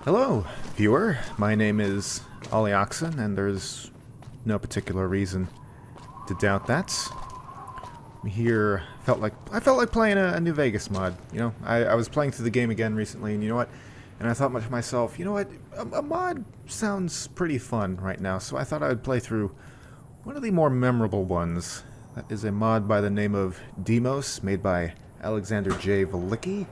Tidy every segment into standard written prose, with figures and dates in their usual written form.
Hello, viewer. My name is Ollie Oxen, and there's no particular reason to doubt that. I'm here, I felt like playing a New Vegas mod. You know, I was playing through the game again recently, and you know what? And I thought to myself, you know what? A mod sounds pretty fun right now, so I thought I would play through one of the more memorable ones. That is a mod by the name of Deimos, made by Alexander J. Velicki.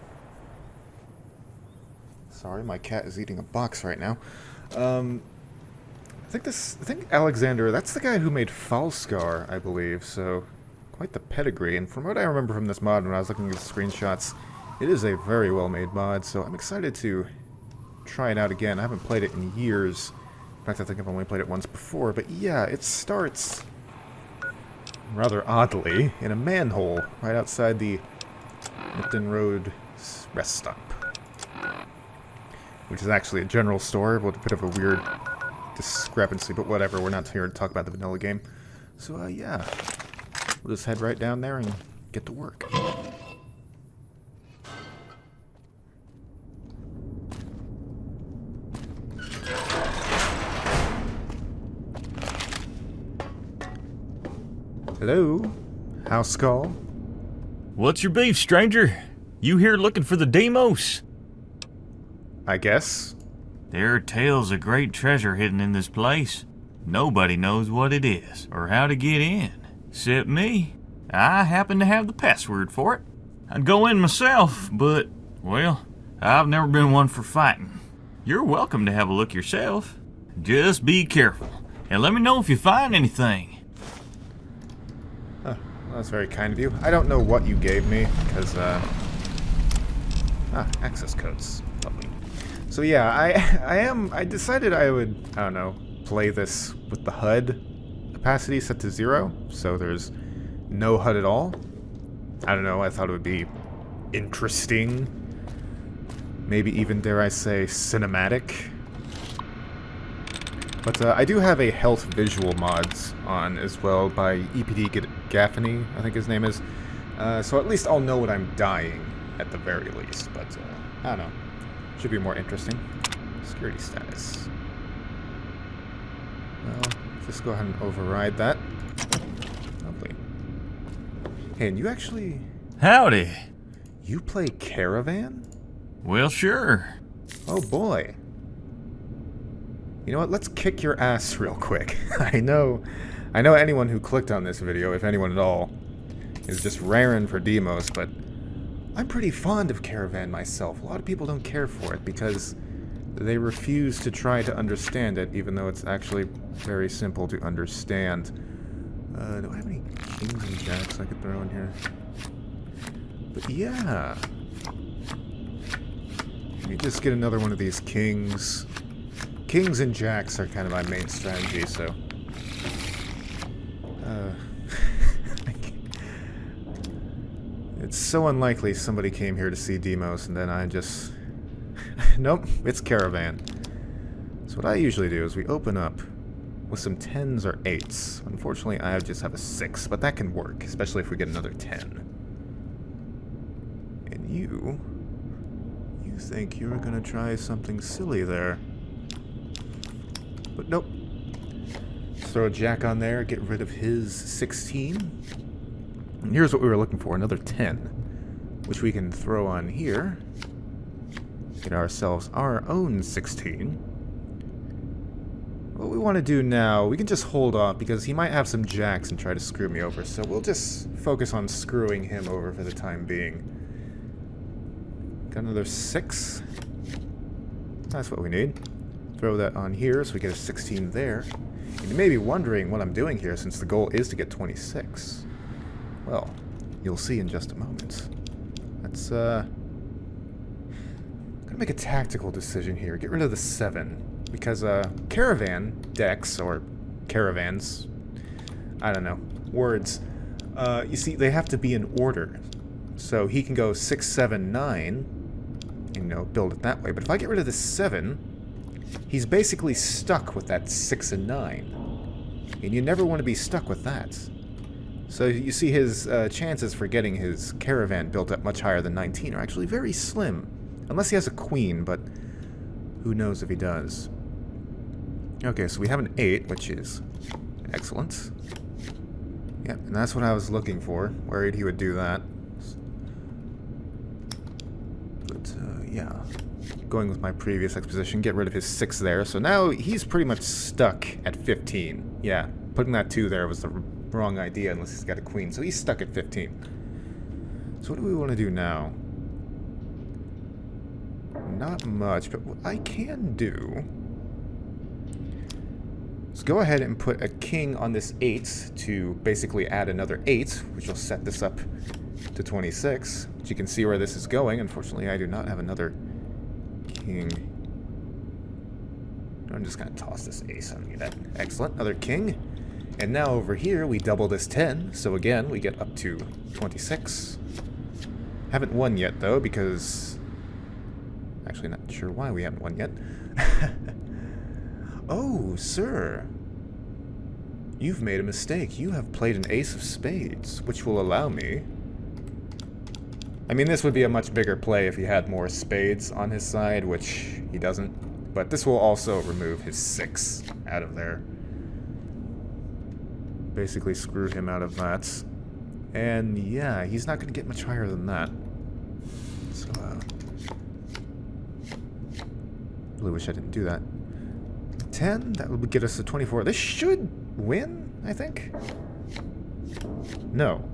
Sorry, my cat is eating a box right now. I think Alexander, that's the guy who made Falscar, I believe, so quite the pedigree. And from what I remember from this mod when I was looking at the screenshots, it is a very well-made mod, so I'm excited to try it out again. I haven't played it in years. In fact, I think I've only played it once before, but yeah, it starts rather oddly in a manhole right outside the Lipton Road rest stop, which is actually a general store, with a bit of a weird discrepancy, but whatever, we're not here to talk about the vanilla game. So, yeah, we'll just head right down there and get to work. Hello? House call? What's your beef, stranger? You here looking for the Deimos? I guess. There are tales of great treasure hidden in this place. Nobody knows what it is, or how to get in, except me. I happen to have the password for it. I'd go in myself, but, well, I've never been one for fighting. You're welcome to have a look yourself. Just be careful, and let me know if you find anything. Well, that's very kind of you. I don't know what you gave me, because, access codes. Lovely. So yeah, I decided I would, I don't know, play this with the HUD opacity set to 0, so there's no HUD at all. I don't know, I thought it would be interesting. Maybe even, dare I say, cinematic. But I do have a health visual mods on as well by EPD Gaffney, I think his name is. So at least I'll know when I'm dying at the very least, but I don't know. Should be more interesting. Security status. Well, just go ahead and override that. Lovely. Hey, and you actually... Howdy. You play Caravan? Well, sure. Oh boy. You know what? Let's kick your ass real quick. I know anyone who clicked on this video, if anyone at all, is just raring for Deimos, but I'm pretty fond of Caravan myself. A lot of people don't care for it because they refuse to try to understand it, even though it's actually very simple to understand. Do I have any kings and jacks I could throw in here? But yeah. Let me just get another one of these kings. Kings and jacks are kind of my main strategy, so... It's so unlikely somebody came here to see Deimos and then I just... Nope, it's Caravan. So what I usually do is we open up with some 10s or 8s. Unfortunately, I just have a 6, but that can work, especially if we get another 10. And you think you're gonna try something silly there. But nope. Just throw a jack on there, get rid of his 16. And here's what we were looking for, another 10, which we can throw on here. Get ourselves our own 16. What we want to do now, we can just hold off because he might have some jacks and try to screw me over, so we'll just focus on screwing him over for the time being. Got another 6. That's what we need. Throw that on here so we get a 16 there. And you may be wondering what I'm doing here since the goal is to get 26. Well, you'll see in just a moment. Let's, gonna make a tactical decision here. Get rid of the 7. Because, caravan decks, or caravans, I don't know, words, you see, they have to be in order. So he can go 6, 7, 9, you know, build it that way. But if I get rid of the 7, he's basically stuck with that 6 and 9. And you never want to be stuck with that. So you see his chances for getting his caravan built up much higher than 19 are actually very slim. Unless he has a queen, but Who knows if he does. Okay, so we have an 8, which is excellent. Yeah, and that's what I was looking for. Worried he would do that. But, yeah. Going with my previous exposition, get rid of his 6 there. So now he's pretty much stuck at 15. Yeah, putting that 2 there was the wrong idea unless he's got a queen. So he's stuck at 15. So what do we want to do now? Not much, but what I can do is go ahead and put a king on this 8 to basically add another 8, which will set this up to 26. But you can see where this is going. Unfortunately, I do not have another king. I'm just going to toss this ace. I don't need that. Excellent. Another king. And now over here, we double this 10. So again, we get up to 26. Haven't won yet, though, because... Actually, not sure why we haven't won yet. Oh, sir. You've made a mistake. You have played an ace of spades, which will allow me... I mean, this would be a much bigger play if he had more spades on his side, which he doesn't. But this will also remove his 6 out of there. Basically screw him out of that. And yeah, he's not going to get much higher than that. So, really wish I didn't do that. 10, that would get us to 24. This should win, I think. No.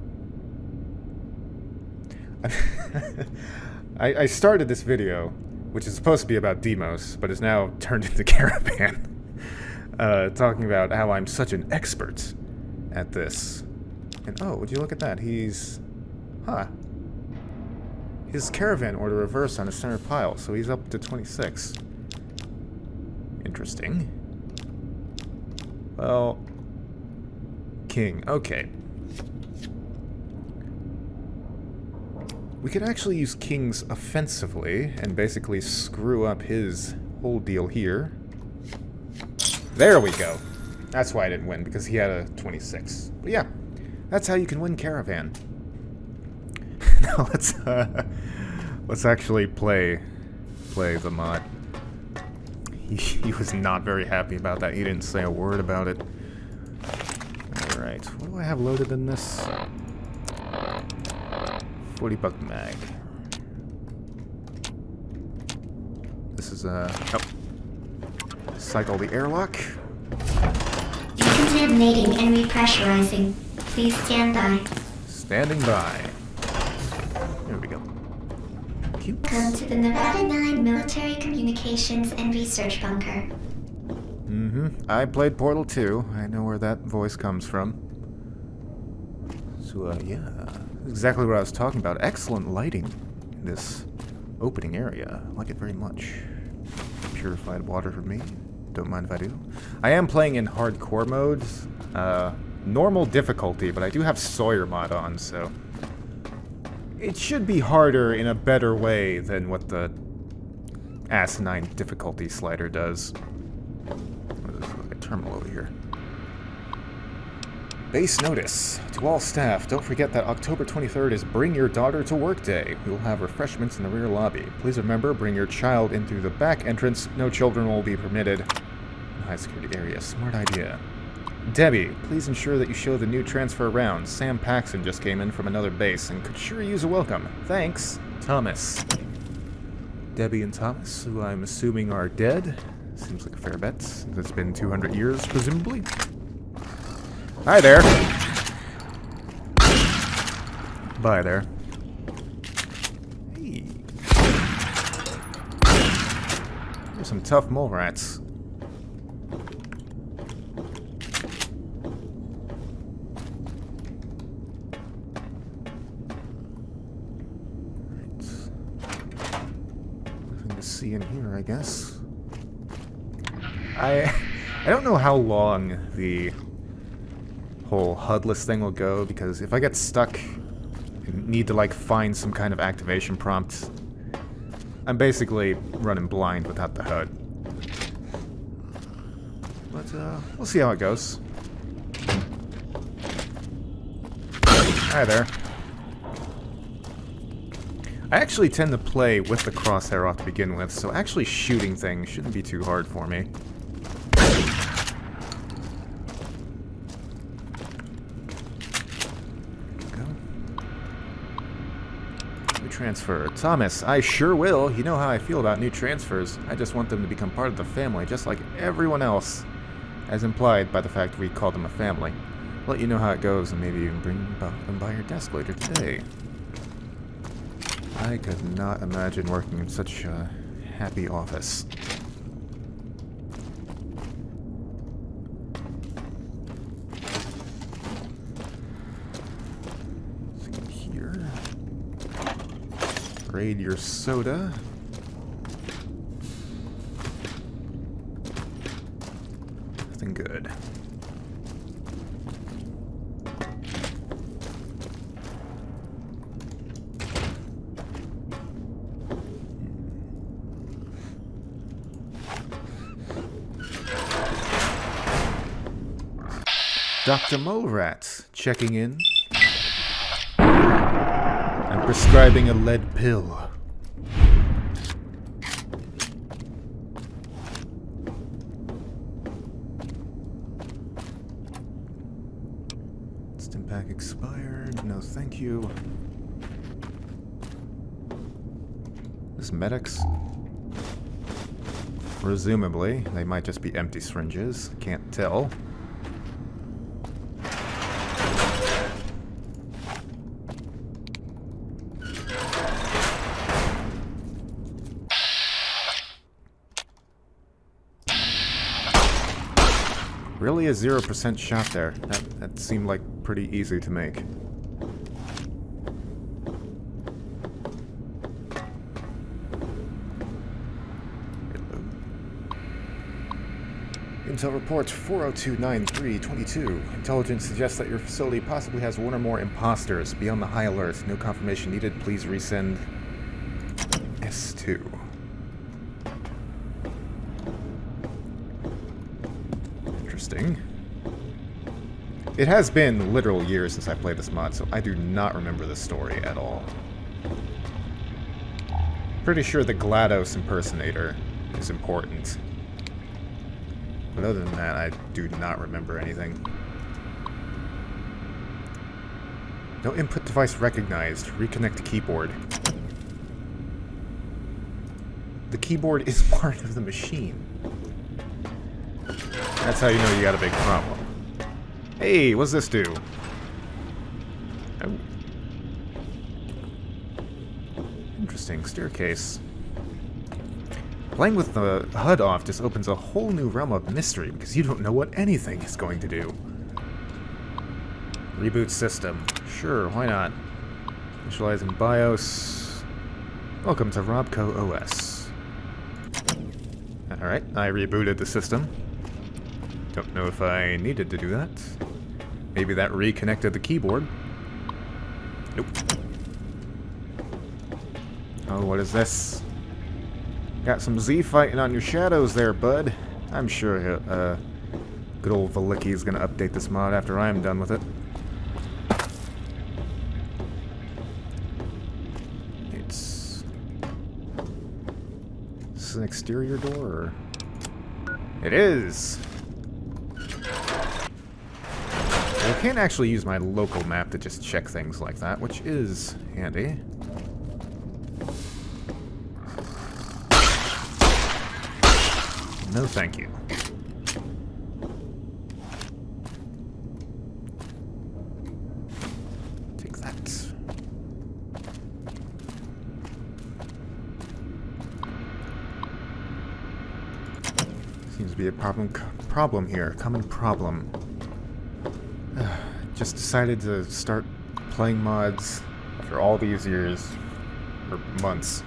I started this video, which is supposed to be about Deimos, but is now turned into Caravan. Talking about how I'm such an expert at this. And oh, would you look at that? He's... Huh. His Caravan order reversed on his center pile, so he's up to 26. Interesting. Well... King. Okay. We could actually use kings offensively and basically screw up his whole deal here. There we go. That's why I didn't win, because he had a 26. But yeah, that's how you can win Caravan. Now let's actually play the mod. He was not very happy about that. He didn't say a word about it. Alright, what do I have loaded in this? 40-buck mag. This is oh. Cycle the airlock. Decontaminating and repressurizing. Please stand by. Standing by. There we go. Cute. Come to the Nevada 9 Military Communications and Research Bunker. I played Portal 2. I know where that voice comes from. So, yeah. Exactly what I was talking about. Excellent lighting in this opening area. I like it very much. Purified water for me. Don't mind if I do. I am playing in hardcore modes. Normal difficulty, but I do have Sawyer mod on, so... It should be harder in a better way than what the asinine difficulty slider does. There's like a terminal over here. Base notice. To all staff, don't forget that October 23rd is Bring Your Daughter to Work Day. We will have refreshments in the rear lobby. Please remember, bring your child in through the back entrance. No children will be permitted in high security area. Smart idea. Debbie, please ensure that you show the new transfer around. Sam Paxton just came in from another base and could sure use a welcome. Thanks, Thomas. Debbie and Thomas, who I'm assuming are dead. Seems like a fair bet, since it's been 200 years, presumably. Hi there. Bye there. Hey. There's some tough mole rats. Nothing to see in here, I guess. I don't know how long the whole HUDless thing will go, because if I get stuck and need to like find some kind of activation prompt, I'm basically running blind without the HUD. But we'll see how it goes. Hi there. I actually tend to play with the crosshair off to begin with, so actually shooting things shouldn't be too hard for me. Go. New transfer. Thomas, I sure will. You know how I feel about new transfers. I just want them to become part of the family, just like everyone else, as implied by the fact we call them a family. I'll let you know how it goes, and maybe even bring them by your desk later today. I could not imagine working in such a happy office. See here. Grade your soda. Nothing good. Dr. Morat, checking in. I'm prescribing a lead pill. Stim pack expired. No, thank you. This medics. Presumably, they might just be empty syringes. Can't tell. Really a 0% shot there. That seemed like pretty easy to make. Intel reports 4029322. Intelligence suggests that your facility possibly has one or more imposters. Be on the high alert. No confirmation needed. Please resend S2. Interesting. It has been literal years since I played this mod, so I do not remember this story at all. Pretty sure the GLaDOS impersonator is important. But other than that, I do not remember anything. No input device recognized. Reconnect to keyboard. The keyboard is part of the machine. That's how you know you got a big problem. Hey, what's this do? Oh. Interesting. Staircase. Playing with the HUD off just opens a whole new realm of mystery because you don't know what anything is going to do. Reboot system. Sure, why not? Initialize in BIOS. Welcome to Robco OS. Alright, I rebooted the system. Don't know if I needed to do that. Maybe that reconnected the keyboard. Nope. Oh, what is this? Got some Z fighting on your shadows there, bud. I'm sure good old Valicki is going to update this mod after I'm done with it. Is this an exterior door, or? It is! I can't actually use my local map to just check things like that, which is handy. No thank you. Take that. Seems to be a problem here. Common problem. Just decided to start playing mods after all these years, or months,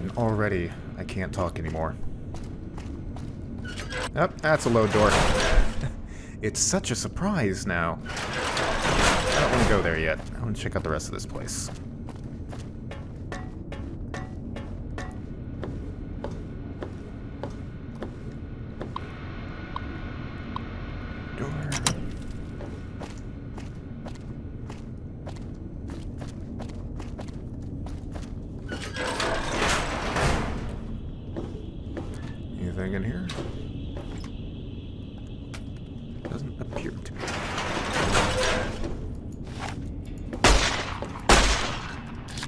and already I can't talk anymore. Oh, that's a load door. It's such a surprise now. I don't want to go there yet. I want to check out the rest of this place. Door. anything in here? Doesn't appear to be.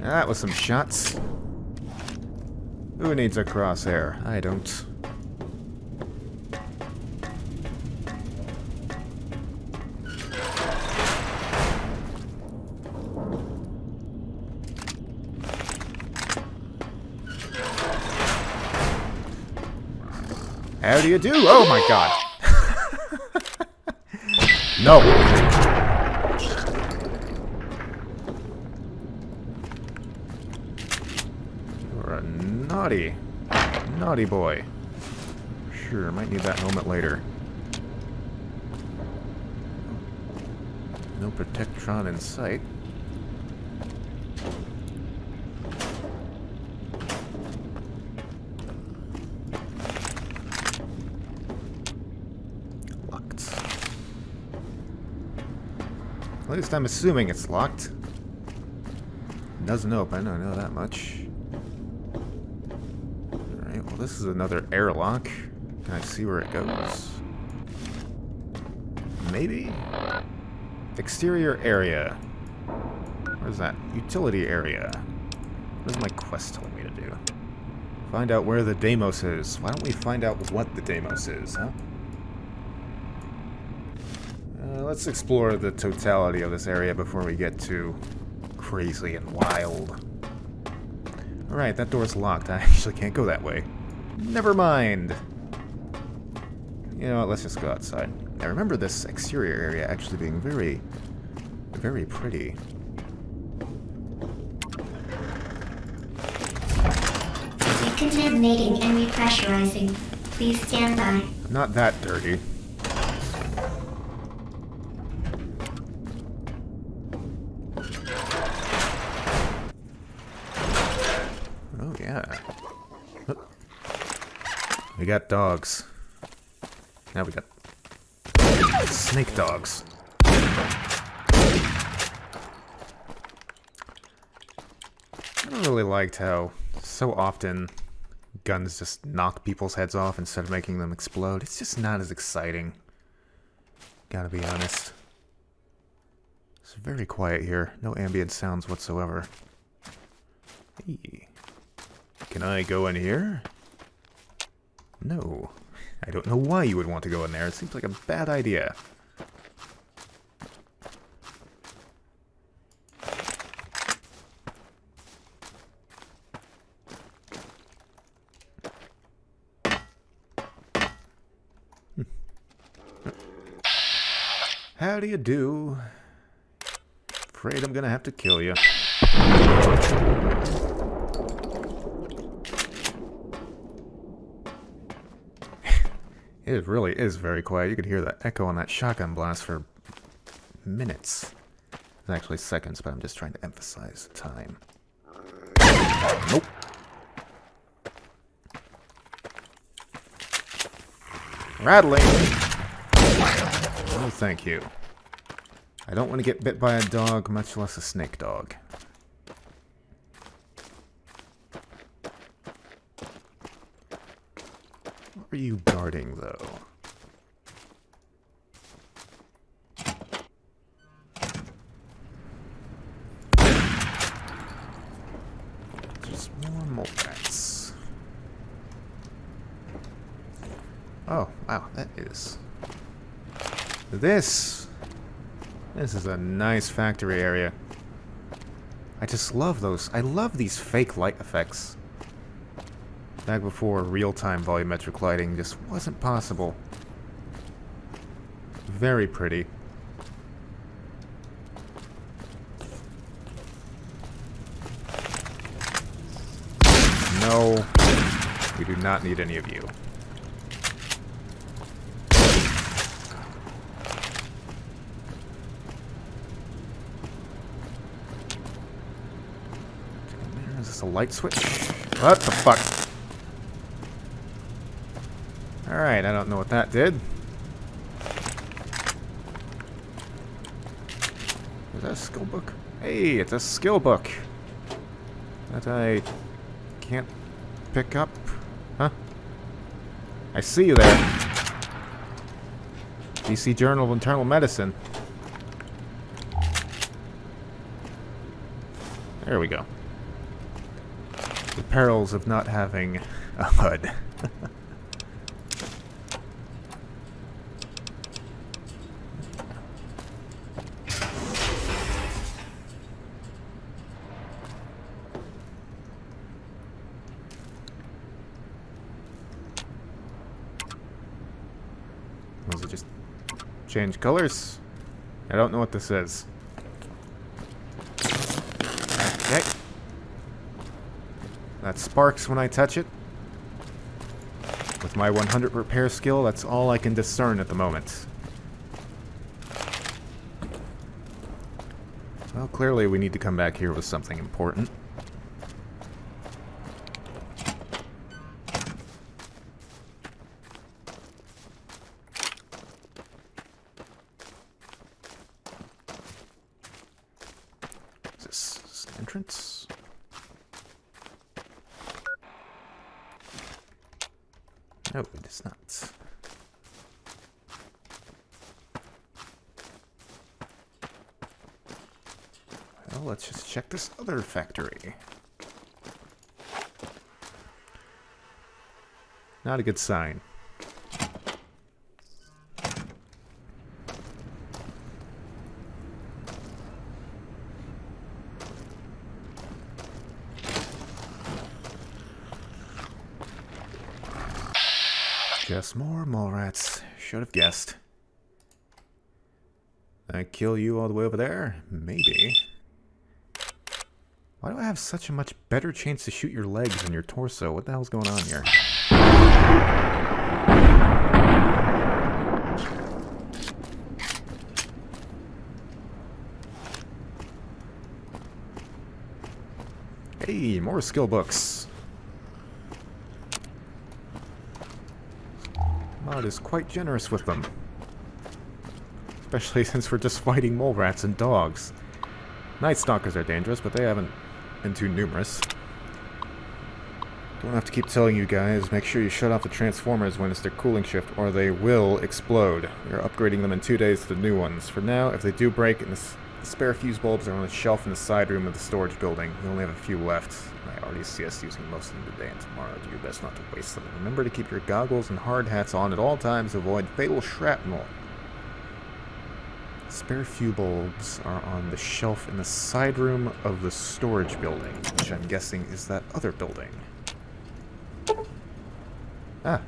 That was some shots. Who needs a crosshair? I don't. How do you do? Oh my god. No. You're a naughty boy. Sure, might need that helmet later. No Protectron in sight. Locked. At least I'm assuming it's locked. Doesn't open, I know that much. Alright, well this is another airlock. Can I see where it goes? Maybe? Exterior area. What is that? Utility area. What is my quest telling me to do? Find out where the Deimos is. Why don't we find out what the Deimos is, huh? Let's explore the totality of this area before we get too crazy and wild. Alright, that door's locked. I actually can't go that way. Never mind. You know what, let's just go outside. I remember this exterior area actually being very, very pretty. Decontaminating and repressurizing. Please stand by. Not that dirty. Oh yeah. We got dogs. Now we got snake dogs. I don't really liked how so often guns just knock people's heads off instead of making them explode. It's just not as exciting. Gotta be honest. It's very quiet here. No ambient sounds whatsoever. Hey. Can I go in here? No. I don't know why you would want to go in there. It seems like a bad idea. How do you do? Afraid I'm gonna have to kill you. It really is very quiet. You could hear the echo on that shotgun blast for minutes. It's actually seconds, but I'm just trying to emphasize the time. Nope. Rattling! Oh, thank you. I don't want to get bit by a dog, much less a snake dog. What are you guarding, though? Just more mole rats. Oh, wow, that is... This is a nice factory area. I just love those. I love these fake light effects. Back before real-time volumetric lighting just wasn't possible. Very pretty. No, we do not need any of you. Is this a light switch? What the fuck? Alright, I don't know what that did. Is that a skill book? Hey, it's a skill book. That I can't pick up. Huh? I see you there. DC Journal of Internal Medicine. There we go. The perils of not having a HUD. Was it just change colors? I don't know what this is. Okay. That sparks when I touch it. With my 100 repair skill, that's all I can discern at the moment. Well, clearly we need to come back here with something important. Is this an entrance? No, it is not. Well, let's just check this other factory. Not a good sign. Just more mole rats. Should have guessed. I kill you all the way over there? Maybe. Why do I have such a much better chance to shoot your legs than your torso? What the hell's going on here? Hey, more skill books. Mod is quite generous with them. Especially since we're just fighting mole rats and dogs. Night Stalkers are dangerous, but they haven't been too numerous. Don't have to keep telling you guys, make sure you shut off the transformers when it's their cooling shift, or they will explode. We are upgrading them in 2 days to the new ones. For now, if they do break, and the spare fuse bulbs are on the shelf in the side room of the storage building. We only have a few left. I already see us using most of them today and tomorrow. Do your best not to waste them. Remember to keep your goggles and hard hats on at all times to avoid fatal shrapnel. Spare fuel bulbs are on the shelf in the side room of the storage building, which I'm guessing is that other building. Ah.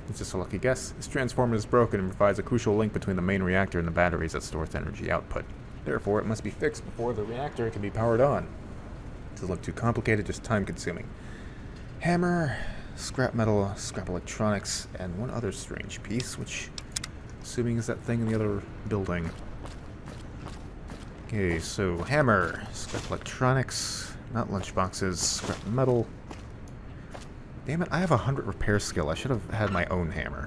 It's just a lucky guess. This transformer is broken and provides a crucial link between the main reactor and the batteries that store its energy output. Therefore, it must be fixed before the reactor can be powered on. It doesn't look too complicated, just time-consuming. Hammer, scrap metal, scrap electronics, and one other strange piece, which, assuming is that thing in the other building. Okay, so hammer, scrap electronics, not lunchboxes, scrap metal. Damn it, I have 100 repair skill. I should have had my own hammer.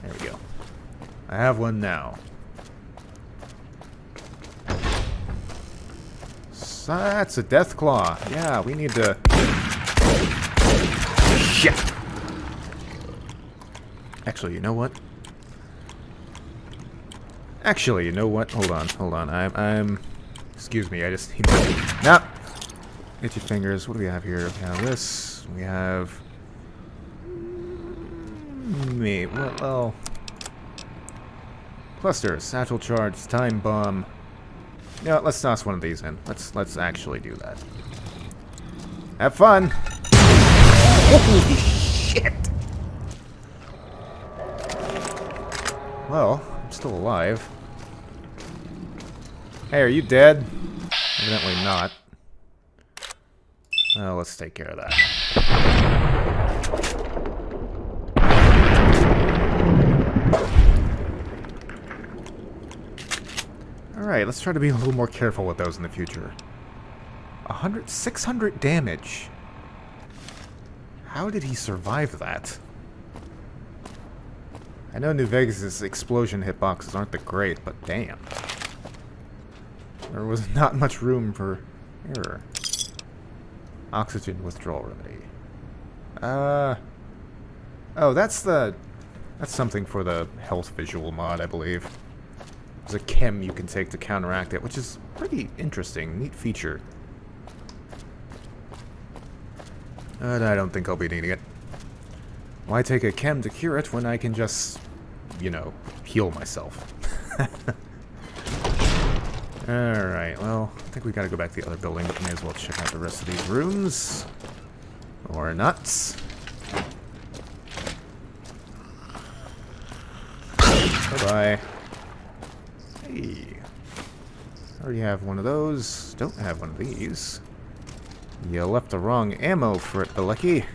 There we go. I have one now. So that's a death claw. Yeah, we need to... Shit! Actually, you know what? Actually, you know what? Hold on. I'm... Excuse me, I just need to... Nah! Itchy fingers. What do we have here? We have this. We have... Me. Well... Cluster, satchel charge, time bomb. Yeah, let's toss one of these in. Let's actually do that. Have fun! Holy shit! Well, I'm still alive. Hey, are you dead? Evidently not. Well, let's take care of that. Alright, let's try to be a little more careful with those in the future. 600 damage. How did he survive that? I know New Vegas' explosion hitboxes aren't that great, but damn. There was not much room for error. Oxygen withdrawal remedy. Oh, that's something for the health visual mod, I believe. There's a chem you can take to counteract it, which is pretty interesting. Neat feature. But I don't think I'll be needing it. Why take a chem to cure it when I can just, you know, heal myself? Alright, well, I think we gotta go back to the other building, but may as well check out the rest of these rooms. Or not. Bye-bye. Hey. Already have one of those. Don't have one of these. You left the wrong ammo for it, Belecki.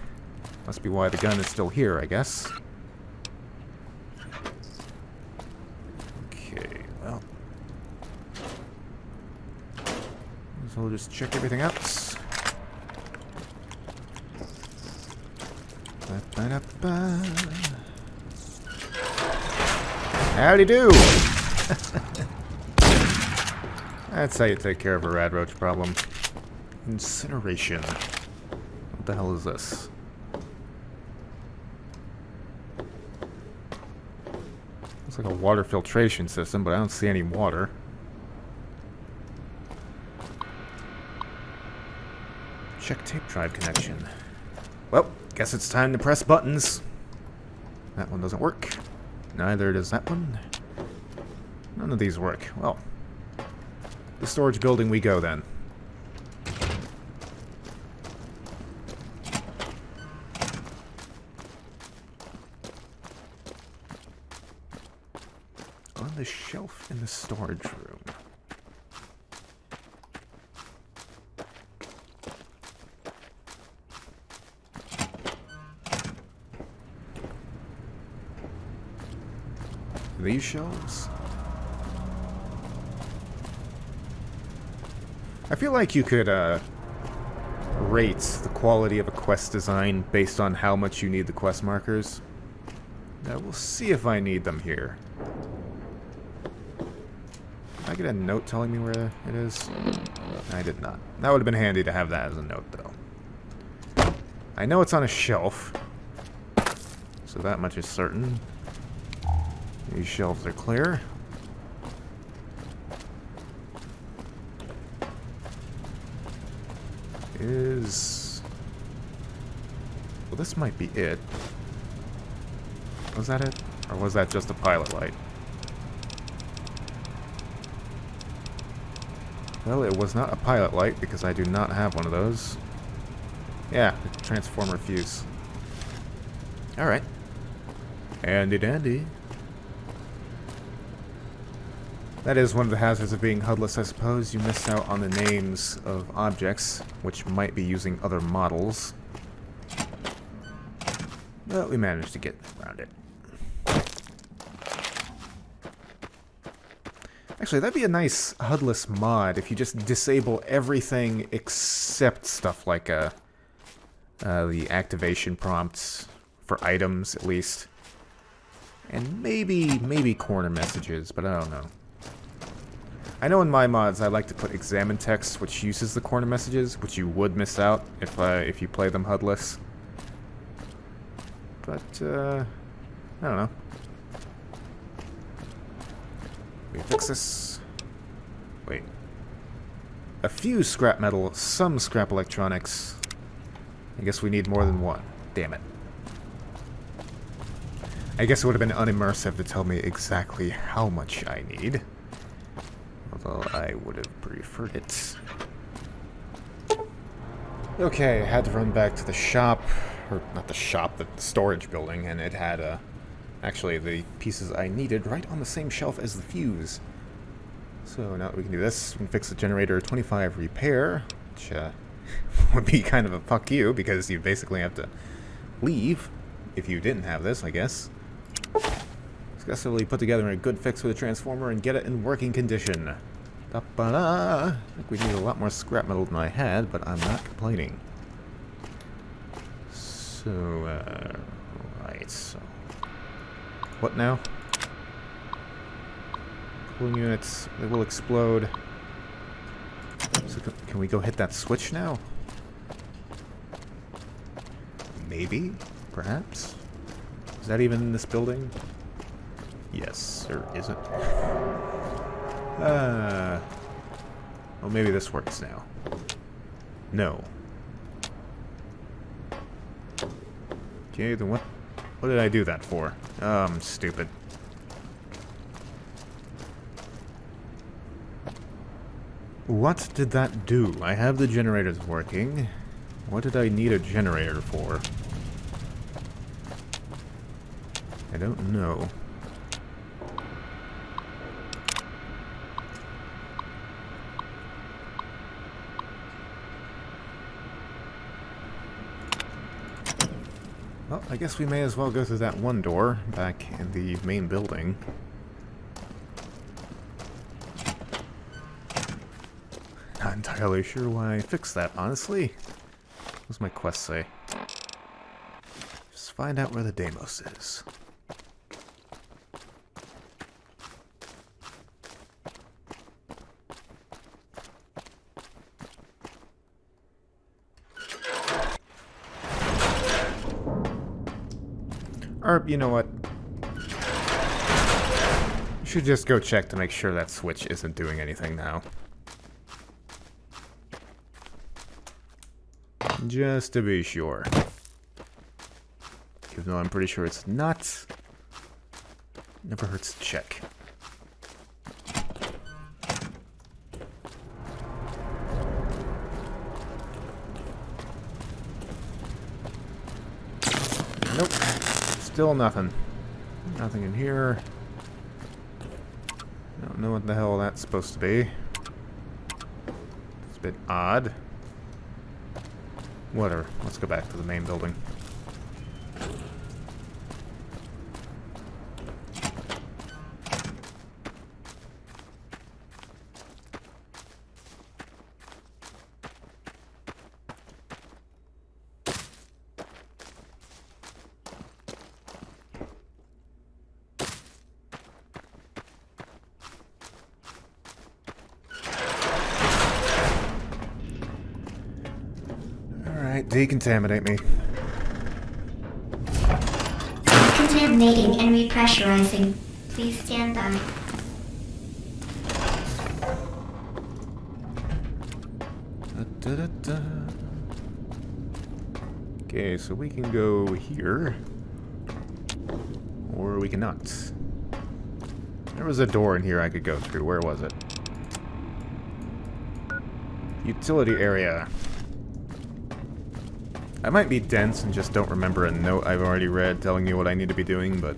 Must be why the gun is still here, I guess. Okay, well. So we'll just check everything out. Ba-ba-da-ba. Howdy do! That's how you take care of a rad roach problem. Incineration. What the hell is this? Looks like a water filtration system, but I don't see any water. Check tape drive connection. Well, guess it's time to press buttons. That one doesn't work. Neither does that one. None of these work. Well, the storage building we go then. On the shelf in the storage room. These shelves? I feel like you could rate the quality of a quest design based on how much you need the quest markers. Now we'll see if I need them here. Did I get a note telling me where it is? I did not. That would have been handy to have that as a note, though. I know it's on a shelf, so that much is certain. These shelves are clear. Well, this might be it. Was that it? Or was that just a pilot light? Well, it was not a pilot light because I do not have one of those. Yeah, the transformer fuse. Alright. Handy dandy. That is one of the hazards of being HUDless, I suppose. You miss out on the names of objects, which might be using other models. But we managed to get around it. Actually, that'd be a nice HUDless mod if you just disable everything except stuff like the activation prompts for items, at least. And maybe corner messages, but I don't know. I know in my mods I like to put examine text, which uses the corner messages, which you would miss out if you play them HUDless. But I don't know. We fix this. Wait. A few scrap metal, some scrap electronics. I guess we need more than one. Damn it. I guess it would have been unimmersive to tell me exactly how much I need. Although I would have preferred it. Okay, I had to run back to the shop. Or not the shop, the storage building, and it had actually the pieces I needed right on the same shelf as the fuse. So now that we can do this, we can fix the generator 25 repair, which would be kind of a fuck you, because you basically have to leave if you didn't have this, I guess. Successfully put together a good fix for the transformer and get it in working condition. Da-ba-da. I think we need a lot more scrap metal than I had, but I'm not complaining. So, right, so... What now? Cooling units, they will explode. So can we go hit that switch now? Maybe? Perhaps? Is that even in this building? Yes, or isn't. Well, maybe this works now. No. Okay, then what did I do that for? Oh, I'm stupid. What did that do? I have the generators working. What did I need a generator for? I don't know. Well, I guess we may as well go through that one door back in the main building. Not entirely sure why I fixed that, honestly. What's my quest say? Just find out where the Deimos is. Or, you know what? Should just go check to make sure that switch isn't doing anything now. Just to be sure. Even though I'm pretty sure it's not. Never hurts to check. Nope. Still nothing. Nothing in here. Don't know what the hell that's supposed to be. It's a bit odd. Whatever. Let's go back to the main building. Decontaminate me. Contaminating and repressurizing. Please stand by. Okay, so we can go here. Or we cannot. There was a door in here I could go through. Where was it? Utility area. I might be dense and just don't remember a note I've already read telling me what I need to be doing, but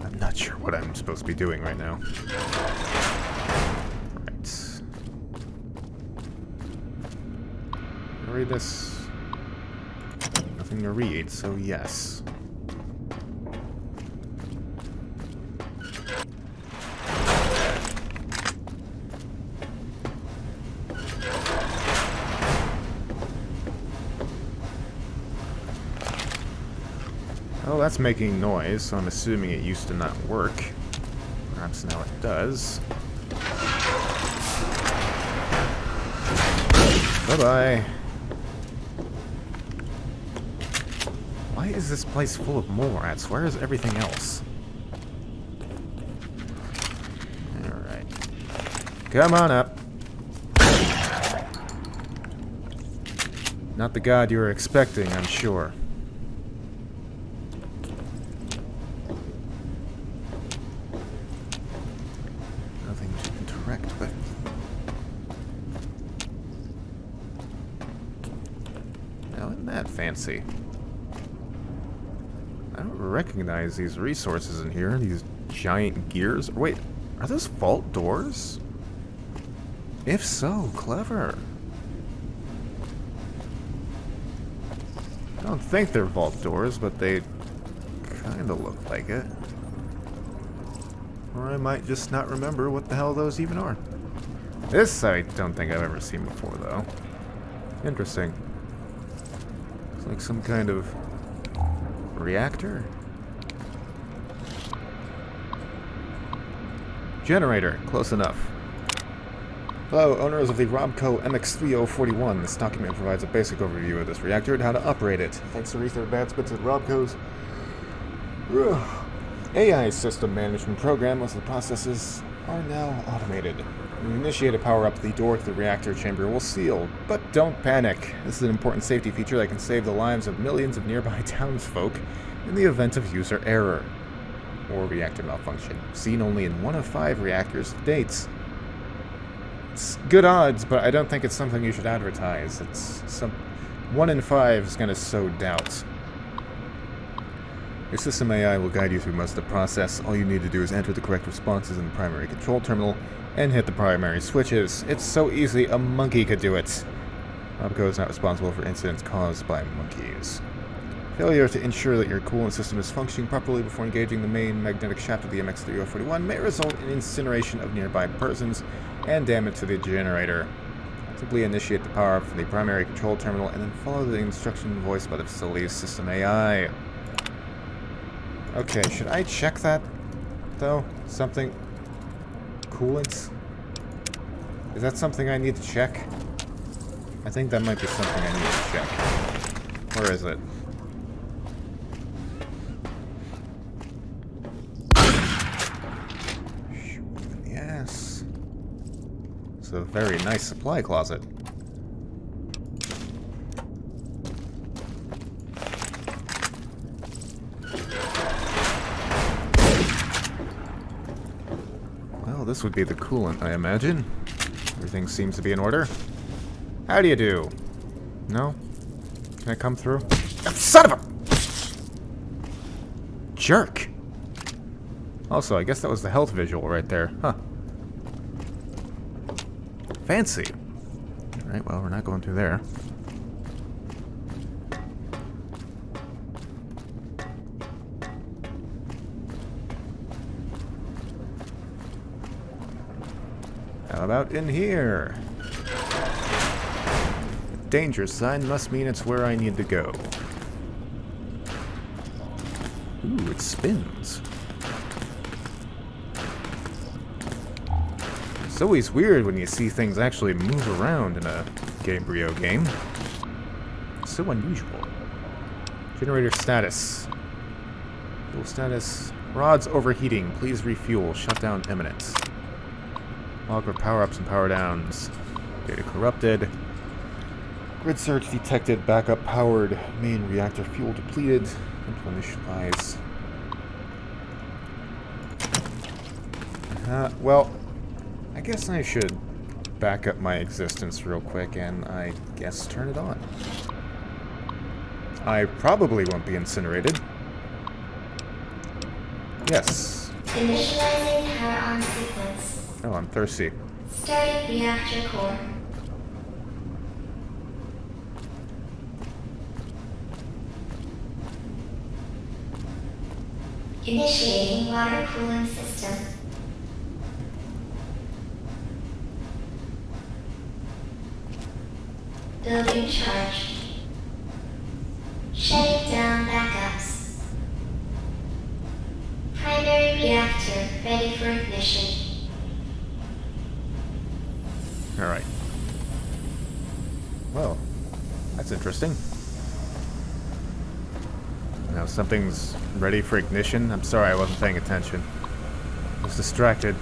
I'm not sure what I'm supposed to be doing right now. Right. Read this. Nothing to read, so yes. Oh, that's making noise, so I'm assuming it used to not work. Perhaps now it does. Bye-bye. Why is this place full of mole rats? Where is everything else? Alright. Come on up. Not the god you were expecting, I'm sure. Fancy. I don't recognize these resources in here. These giant gears. Wait, are those vault doors? If so, clever. I don't think they're vault doors, but they kind of look like it. Or I might just not remember what the hell those even are. This I don't think I've ever seen before, though. Interesting. Like some kind of reactor? Generator, close enough. Hello, owners of the Robco MX3041. This document provides a basic overview of this reactor and how to operate it. Thanks to recent advancements in Robco's AI system management program, most of the processes are now automated. When you initiate a power-up, the door to the reactor chamber will seal. But don't panic. This is an important safety feature that can save the lives of millions of nearby townsfolk in the event of user error or reactor malfunction. Seen only in 1 of 5 reactors to date. It's good odds, but I don't think it's something you should advertise. It's 1 in 5 is going to sow doubt. Your system AI will guide you through most of the process. All you need to do is enter the correct responses in the primary control terminal and hit the primary switches. It's so easy, a monkey could do it. Robco is not responsible for incidents caused by monkeys. Failure to ensure that your coolant system is functioning properly before engaging the main magnetic shaft of the MX3041 may result in incineration of nearby persons and damage to the generator. Simply initiate the power-up from the primary control terminal and then follow the instruction voiced by the facility's system AI. Okay, should I check that, though? Something... Coolant? Is that something I need to check? I think that might be something I need to check. Where is it? In the ass. It's a very nice supply closet. Well, this would be the coolant, I imagine. Everything seems to be in order. How do you do? No? Can I come through? Oh, son of a... jerk! Also, I guess that was the health visual right there. Huh. Fancy. Alright, well, we're not going through there. How about in here? The danger sign must mean it's where I need to go. Ooh, it spins. It's always weird when you see things actually move around in a Gabriel game. It's so unusual. Generator status. Fuel status. Rods overheating. Please refuel. Shutdown imminent. Log for power-ups and power-downs. Data corrupted. Grid surge detected. Backup powered. Main reactor fuel depleted. Initialize. Well, I guess I should back up my existence real quick and I guess turn it on. I probably won't be incinerated. Yes. Initializing power on sequence. Oh, I'm thirsty. Starting reactor core. Initiating water cooling system. Building charged. Shutting down backups. Primary reactor ready for ignition. Alright. Well, that's interesting. Now something's ready for ignition. I'm sorry I wasn't paying attention. I was distracted.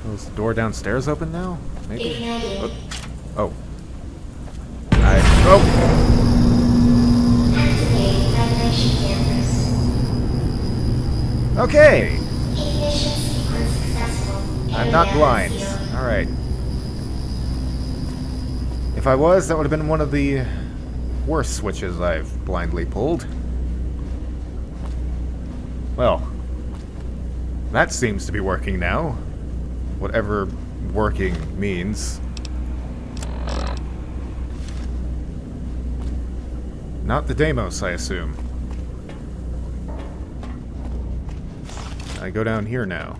Oh, is the door downstairs open now? Maybe? Igniting. Oh. Oh! Activating ventilation dampers. Okay! Ignition sequence successful. I'm not Area blind. sealed. Alright. If I was, that would have been one of the worst switches I've blindly pulled. Well, that seems to be working now. Whatever working means. Not the Deimos, I assume. I go down here now.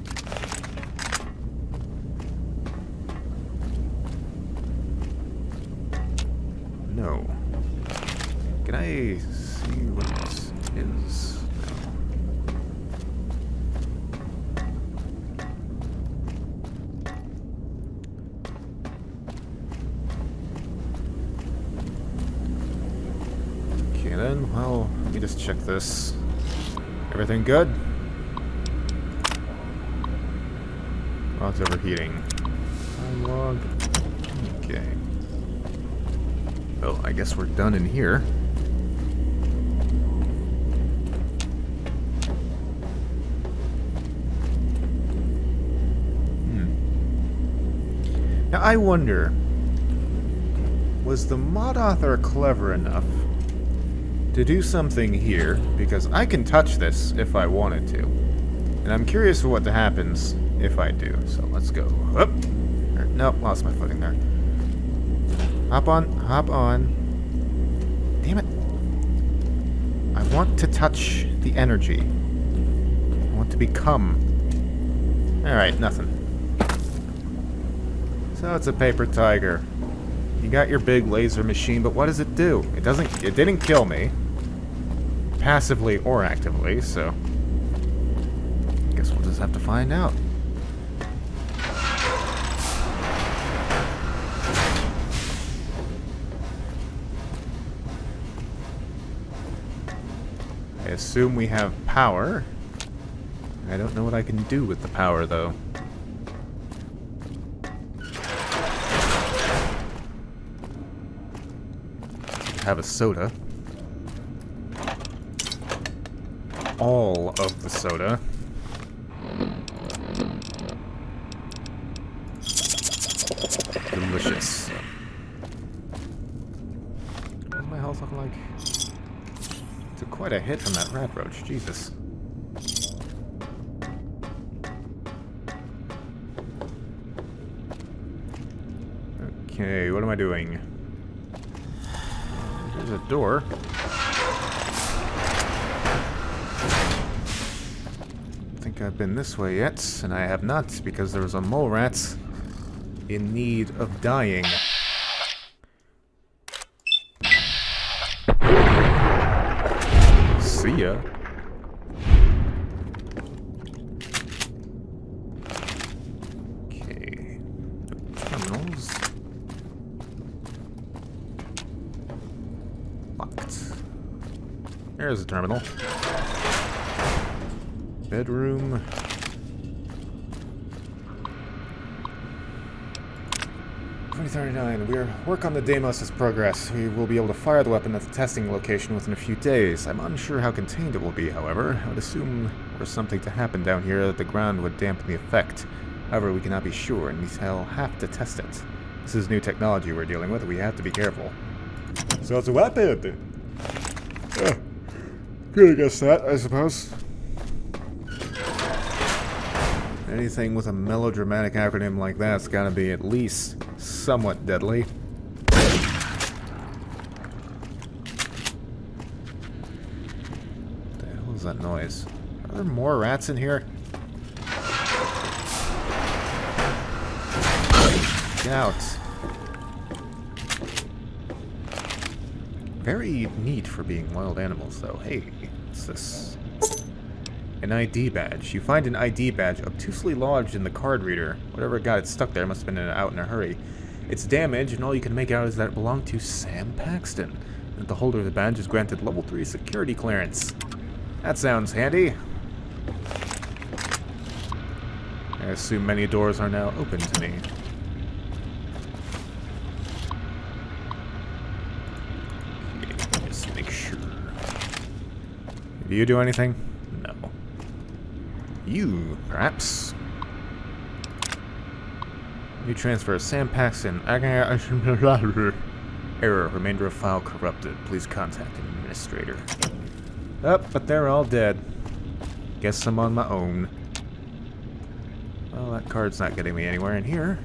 No. Can I see what this is? No. it in. Well, let me just check this. Everything good? Oh, it's overheating. Time log. Okay. Well, I guess we're done in here. Now, I wonder, was the mod author clever enough to do something here? Because I can touch this if I wanted to. And I'm curious for what happens if I do. So let's go. Up. Nope, lost my footing there. Hop on, hop on. Damn it. I want to touch the energy. I want to become. Alright, nothing. So it's a paper tiger. You got your big laser machine, but what does it do? It didn't kill me. Passively or actively, so guess we'll just have to find out. I assume we have power. I don't know what I can do with the power, though. Have a soda. All of the soda. Delicious. What's my health looking like? Took quite a hit from that rat roach. Jesus. Okay, what am I doing? There's a door. I think I've been this way yet, and I have not, because there was a mole rat in need of dying. See ya. Okay. Terminals. There's a terminal. Bedroom. Work on the Deimos' progress. We will be able to fire the weapon at the testing location within a few days. I'm unsure how contained it will be, however. I would assume were something to happen down here that the ground would dampen the effect. However, we cannot be sure, and we shall have to test it. This is new technology we're dealing with, we have to be careful. So it's a weapon! Yeah. Could have guessed that, I suppose. Anything with a melodramatic acronym like that's gotta be at least somewhat deadly. What the hell is that noise? Are there more rats in here? Get out. Very neat for being wild animals, though. Hey, what's this? An ID badge. You find an ID badge obtusely lodged in the card reader. Whatever got it stuck there must have been out in a hurry. It's damaged, and all you can make out is that it belonged to Sam Paxton. And the holder of the badge is granted level 3 security clearance. That sounds handy. I assume many doors are now open to me. Make sure. Do you do anything? No. You, perhaps? New transfer. Sam Paxton. Error. Remainder of file corrupted. Please contact administrator. Oh, but they're all dead. Guess I'm on my own. Well, that card's not getting me anywhere in here.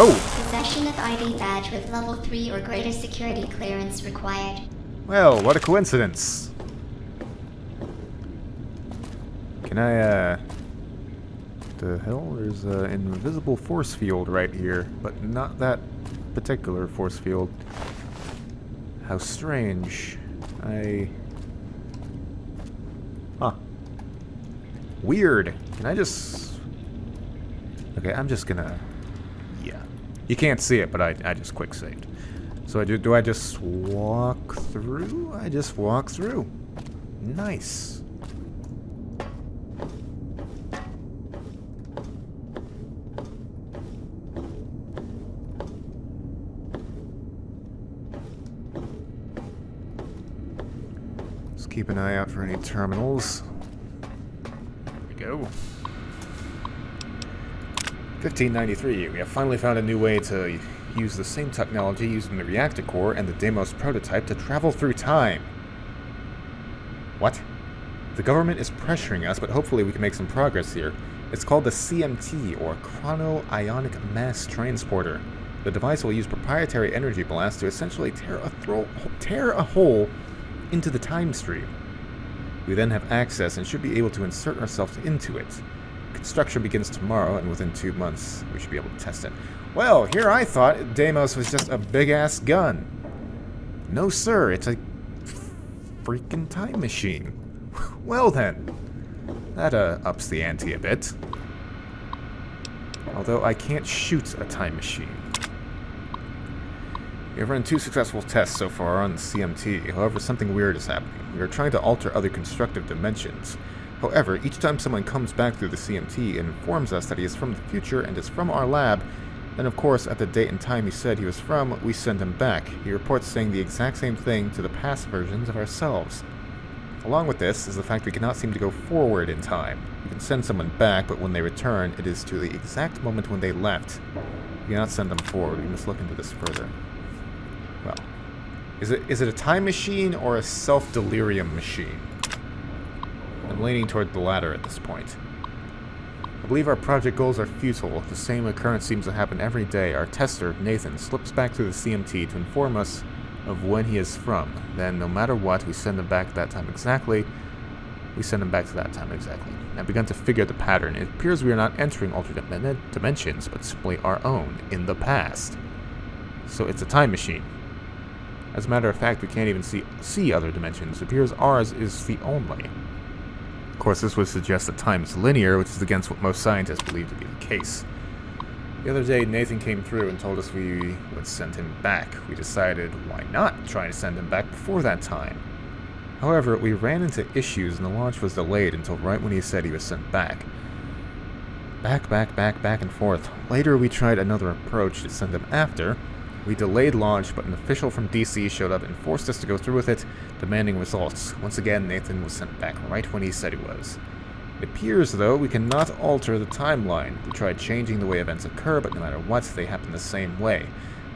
Oh! Possession of ID badge with level 3 or greater security clearance required. Well, what a coincidence. Can I, the hell? There's an invisible force field right here, but not that particular force field. How strange. Huh. Weird. Can I just... Okay, I'm just gonna... Yeah. You can't see it, but I just quick saved. So do I just walk through? I just walk through. Nice. Just keep an eye out for any terminals. There we go. 1593. We have finally found a new way to use the same technology used in the reactor core and the Deimos prototype to travel through time. What? The government is pressuring us, but hopefully we can make some progress here. It's called the CMT, or Chrono-Ionic Mass Transporter. The device will use proprietary energy blasts to essentially tear a hole into the time stream. We then have access and should be able to insert ourselves into it. Construction begins tomorrow, and within 2 months, we should be able to test it. Well, here I thought Deimos was just a big-ass gun. No, sir, it's a freaking time machine. Well then, that ups the ante a bit. Although I can't shoot a time machine. We have run 2 successful tests so far on the CMT, however something weird is happening. We are trying to alter other constructive dimensions. However, each time someone comes back through the CMT and informs us that he is from the future and is from our lab, then of course at the date and time he said he was from, we send him back. He reports saying the exact same thing to the past versions of ourselves. Along with this is the fact we cannot seem to go forward in time. We can send someone back, but when they return, it is to the exact moment when they left. We cannot send them forward. We must look into this further. Well, is it a time machine or a self-delirium machine? I'm leaning toward the latter at this point. I believe our project goals are futile. The same occurrence seems to happen every day. Our tester, Nathan, slips back through the CMT to inform us of when he is from. Then, no matter what, we send him back at that time exactly. I've begun to figure the pattern. It appears we are not entering alternate dimensions, but simply our own, in the past. So it's a time machine. As a matter of fact, we can't even see other dimensions. It appears ours is the only. Of course, this would suggest that time is linear, which is against what most scientists believe to be the case. The other day, Nathan came through and told us we would send him back. We decided, why not try to send him back before that time? However, we ran into issues and the launch was delayed until right when he said he was sent back. Back and forth. Later, we tried another approach to send him after. We delayed launch, but an official from DC showed up and forced us to go through with it, demanding results. Once again, Nathan was sent back right when he said he was. It appears, though, we cannot alter the timeline. We tried changing the way events occur, but no matter what, they happen the same way.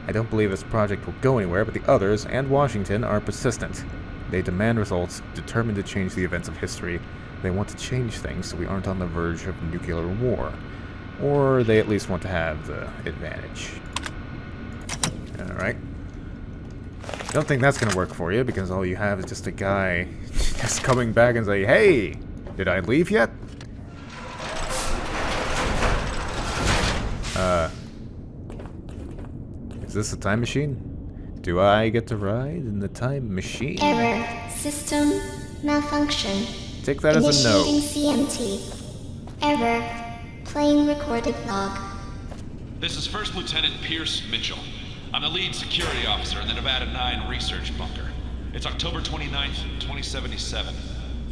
I don't believe this project will go anywhere, but the others, and Washington, are persistent. They demand results, determined to change the events of history. They want to change things so we aren't on the verge of nuclear war. Or they at least want to have the advantage. Alright. I don't think that's gonna work for you, because all you have is just a guy just coming back and say, hey! Did I leave yet? Is this a time machine? Do I get to ride in the time machine? Error. System malfunction. Take that as a no. Initiating CMT. Error. Playing recorded log. This is First Lieutenant Pierce Mitchell. I'm the lead security officer in the Nevada 9 research bunker. It's October 29th, 2077.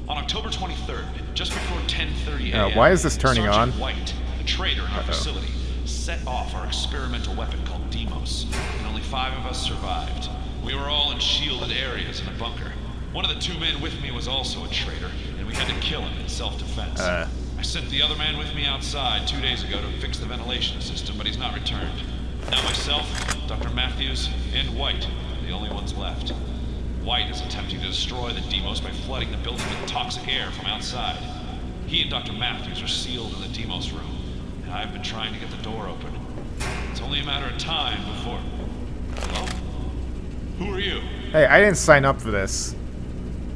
On October 23rd, just before 10:30 a.m., why is this turning Sergeant on? White, a traitor in our facility, set off our experimental weapon called Deimos, and only 5 of us survived. We were all in shielded areas in the bunker. One of the 2 men with me was also a traitor, and we had to kill him in self-defense. I sent the other man with me outside 2 days ago to fix the ventilation system, but he's not returned. Now myself, Dr. Matthews, and White are the only ones left. White is attempting to destroy the Deimos by flooding the building with toxic air from outside. He and Dr. Matthews are sealed in the Deimos room, and I've been trying to get the door open. It's only a matter of time before... Hello? Who are you? Hey, I didn't sign up for this.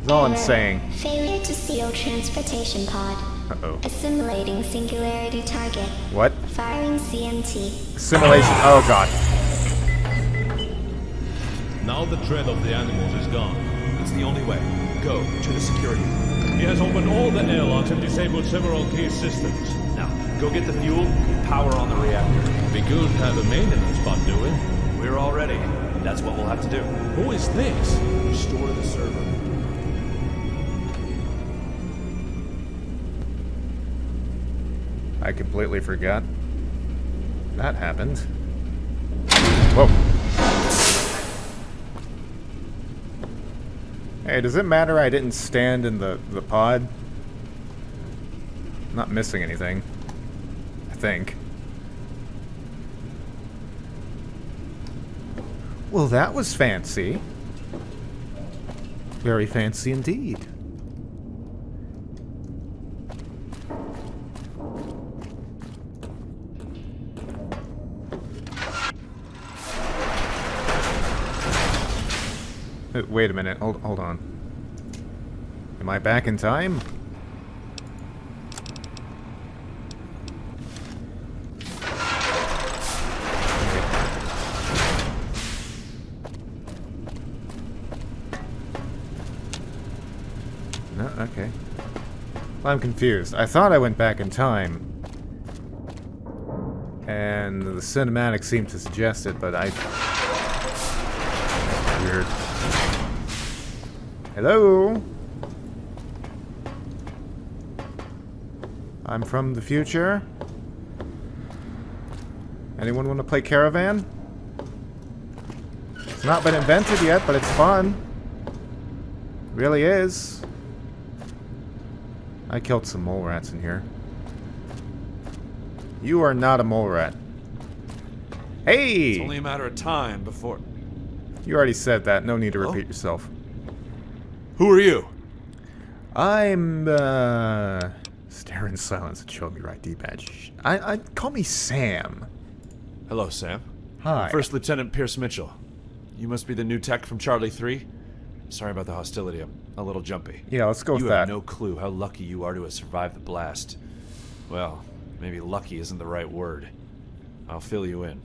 That's all I'm saying. Failure to seal transportation pod. Uh-oh. Assimilating singularity target. What? Firing CMT. Assimilation. Oh, God. Now the dread of the animals is gone. It's the only way. Go to the security room. He has opened all the airlocks and disabled several key systems. Now, go get the fuel power on the reactor. Be good to have a maintenance spot doing. We're all ready. That's what we'll have to do. Who is this? Restore the server. I completely forgot that happened. Whoa. Hey, does it matter I didn't stand in the pod? I'm not missing anything. I think. Well, that was fancy. Very fancy indeed. Wait a minute. Hold on. Am I back in time? No, okay. Well, I'm confused. I thought I went back in time. And the cinematic seemed to suggest it, but I... Weird. Hello? I'm from the future. Anyone want to play Caravan? It's not been invented yet, but it's fun. It really is. I killed some mole rats in here. You are not a mole rat. Hey! It's only a matter of time before... You already said that. No need to repeat yourself. Who are you? I'm, stare in silence and show me right D-badge. I call me Sam. Hello, Sam. Hi. First Lieutenant Pierce Mitchell. You must be the new tech from Charlie 3? Sorry about the hostility. I'm a little jumpy. Yeah, let's go with You that. have no clue how lucky you are to have survived the blast. Well, maybe lucky isn't the right word. I'll fill you in.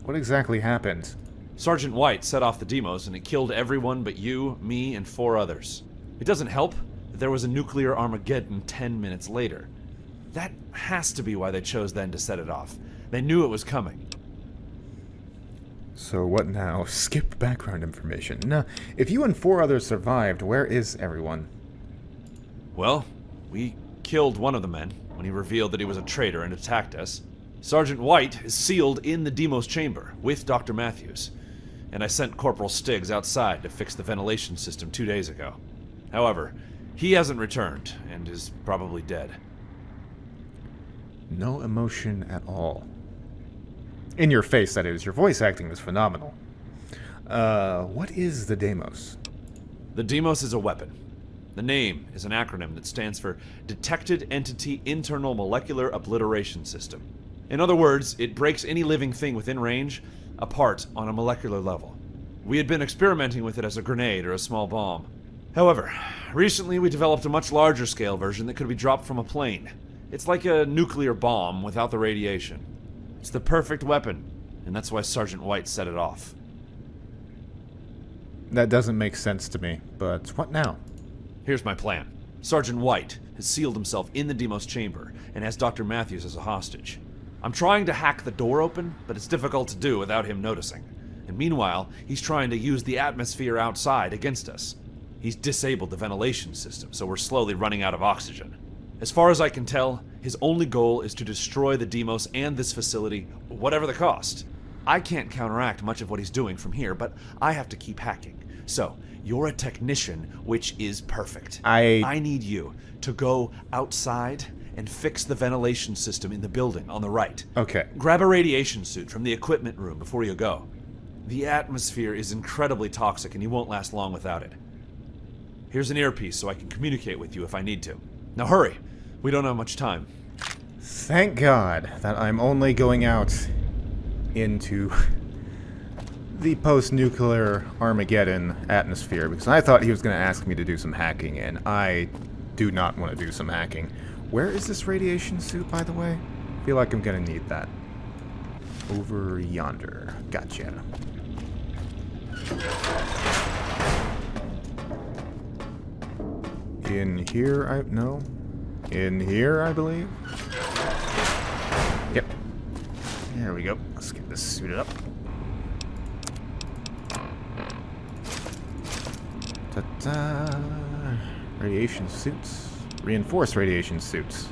What exactly happened? Sergeant White set off the Deimos and it killed everyone but you, me, and 4 others. It doesn't help that there was a nuclear Armageddon 10 minutes later. That has to be why they chose then to set it off. They knew it was coming. So what now? Skip background information. Now, if you and 4 others survived, where is everyone? Well, we killed one of the men when he revealed that he was a traitor and attacked us. Sergeant White is sealed in the Deimos chamber with Dr. Matthews. And I sent Corporal Stiggs outside to fix the ventilation system 2 days ago. However, he hasn't returned and is probably dead. No emotion at all. In your face, that is. Your voice acting was phenomenal. What is the Deimos? The Deimos is a weapon. The name is an acronym that stands for Detected Entity Internal Molecular Obliteration System. In other words, it breaks any living thing within range apart on a molecular level. We had been experimenting with it as a grenade or a small bomb. However, recently we developed a much larger scale version that could be dropped from a plane. It's like a nuclear bomb without the radiation. It's the perfect weapon, and that's why Sergeant White set it off. That doesn't make sense to me, but what now? Here's my plan. Sergeant White has sealed himself in the Deimos chamber and has Dr. Matthews as a hostage. I'm trying to hack the door open, but it's difficult to do without him noticing. And meanwhile, he's trying to use the atmosphere outside against us. He's disabled the ventilation system, so we're slowly running out of oxygen. As far as I can tell, his only goal is to destroy the Deimos and this facility, whatever the cost. I can't counteract much of what he's doing from here, but I have to keep hacking. So, you're a technician, which is perfect. I need you to go outside and fix the ventilation system in the building on the right. Okay. Grab a radiation suit from the equipment room before you go. The atmosphere is incredibly toxic and you won't last long without it. Here's an earpiece so I can communicate with you if I need to. Now hurry, we don't have much time. Thank God that I'm only going out into the post-nuclear Armageddon atmosphere, because I thought he was going to ask me to do some hacking, and I do not want to do some hacking. Where is this radiation suit, by the way? I feel like I'm going to need that. Over yonder. Gotcha. In here, no. In here, I believe. Yep. There we go. Let's get this suited up. Ta-da! Radiation suits. Reinforced radiation suits.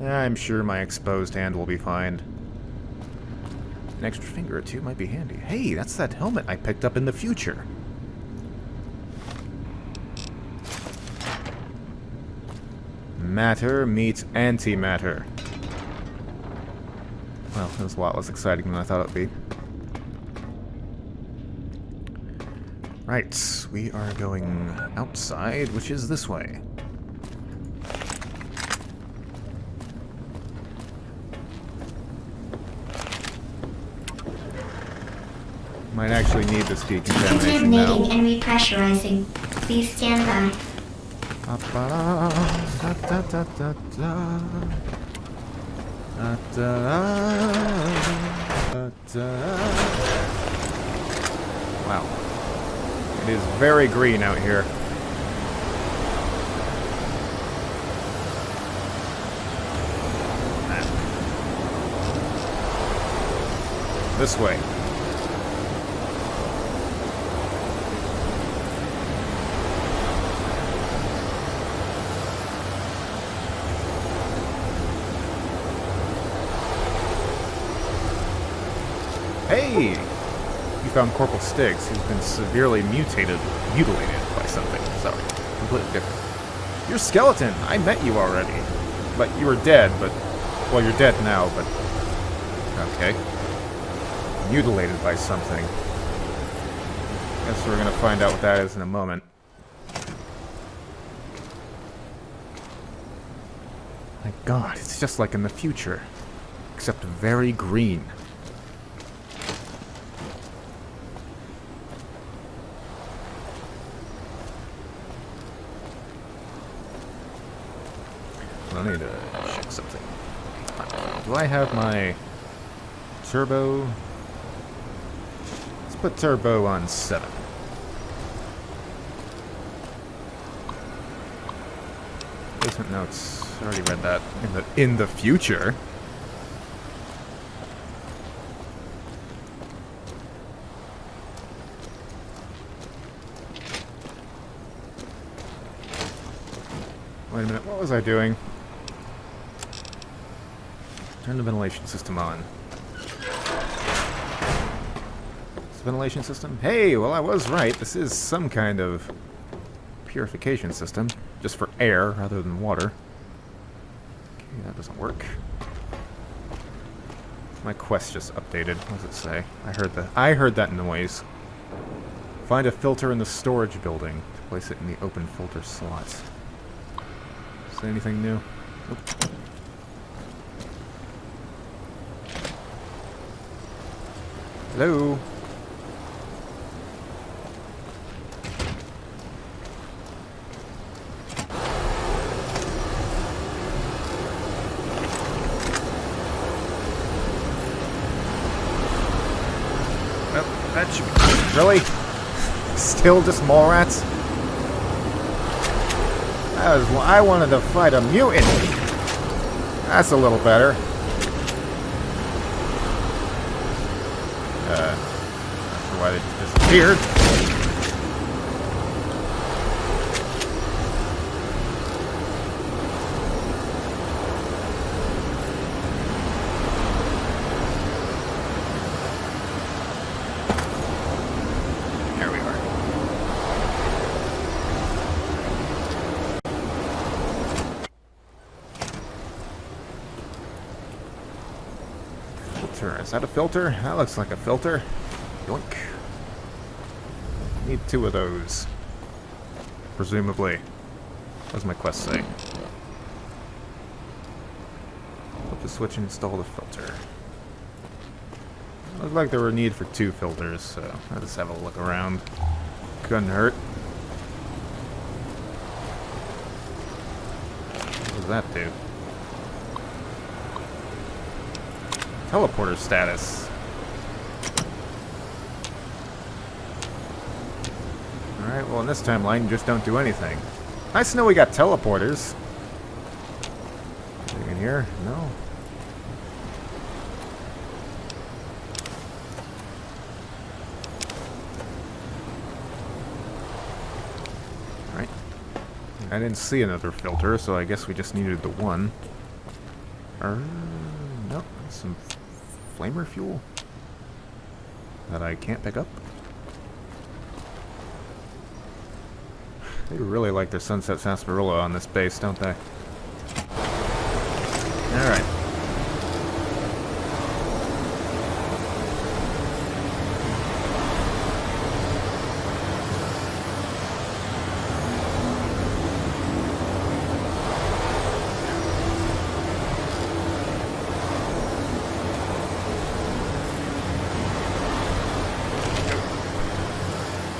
I'm sure my exposed hand will be fine. An extra finger or two might be handy. Hey, that's that helmet I picked up in the future. Matter meets antimatter. Well, that was a lot less exciting than I thought it would be. Right, we are going outside, which is this way. Might actually need this decontamination now. Decontaminating and repressurizing. Please stand by. Wow. It is very green out here. This way. Hey! You found Corporal Stiggs. He's been severely mutilated by something. Sorry. Completely different. You're Skeleton! I met you already. But you were dead, but... Well, you're dead now, but... Okay. Mutilated by something. Guess we're gonna find out what that is in a moment. My god, it's just like in the future. Except very green. I need to check something. Do I have my turbo? Let's put turbo on 7. Placement notes. I already read that. In the future. Wait a minute. What was I doing? Turn the ventilation system on. This ventilation system? Hey, well I was right. This is some kind of purification system. Just for air rather than water. Okay, that doesn't work. My quest just updated. What does it say? I heard that noise. Find a filter in the storage building to place it in the open filter slot. Is there anything new? Nope. Hello? Well, that should be... Really? Still just mole rats? I wanted to fight a mutant! That's a little better. Not sure why they just disappeared. There we are. Filter. Is that a filter? That looks like a filter. Yoink. Need 2 of those. Presumably. What does my quest say? Flip the switch and install the filter. Looked like there were a need for 2 filters, so I'll just have a look around. Couldn't hurt. What does that do? Teleporter status. Alright, well in this timeline, just don't do anything. Nice to know we got teleporters. here? No. Right. I didn't see another filter, so I guess we just needed the one. Nope. Some flamer fuel that I can't pick up. They really like their Sunset Sarsaparilla on this base, don't they? Alright.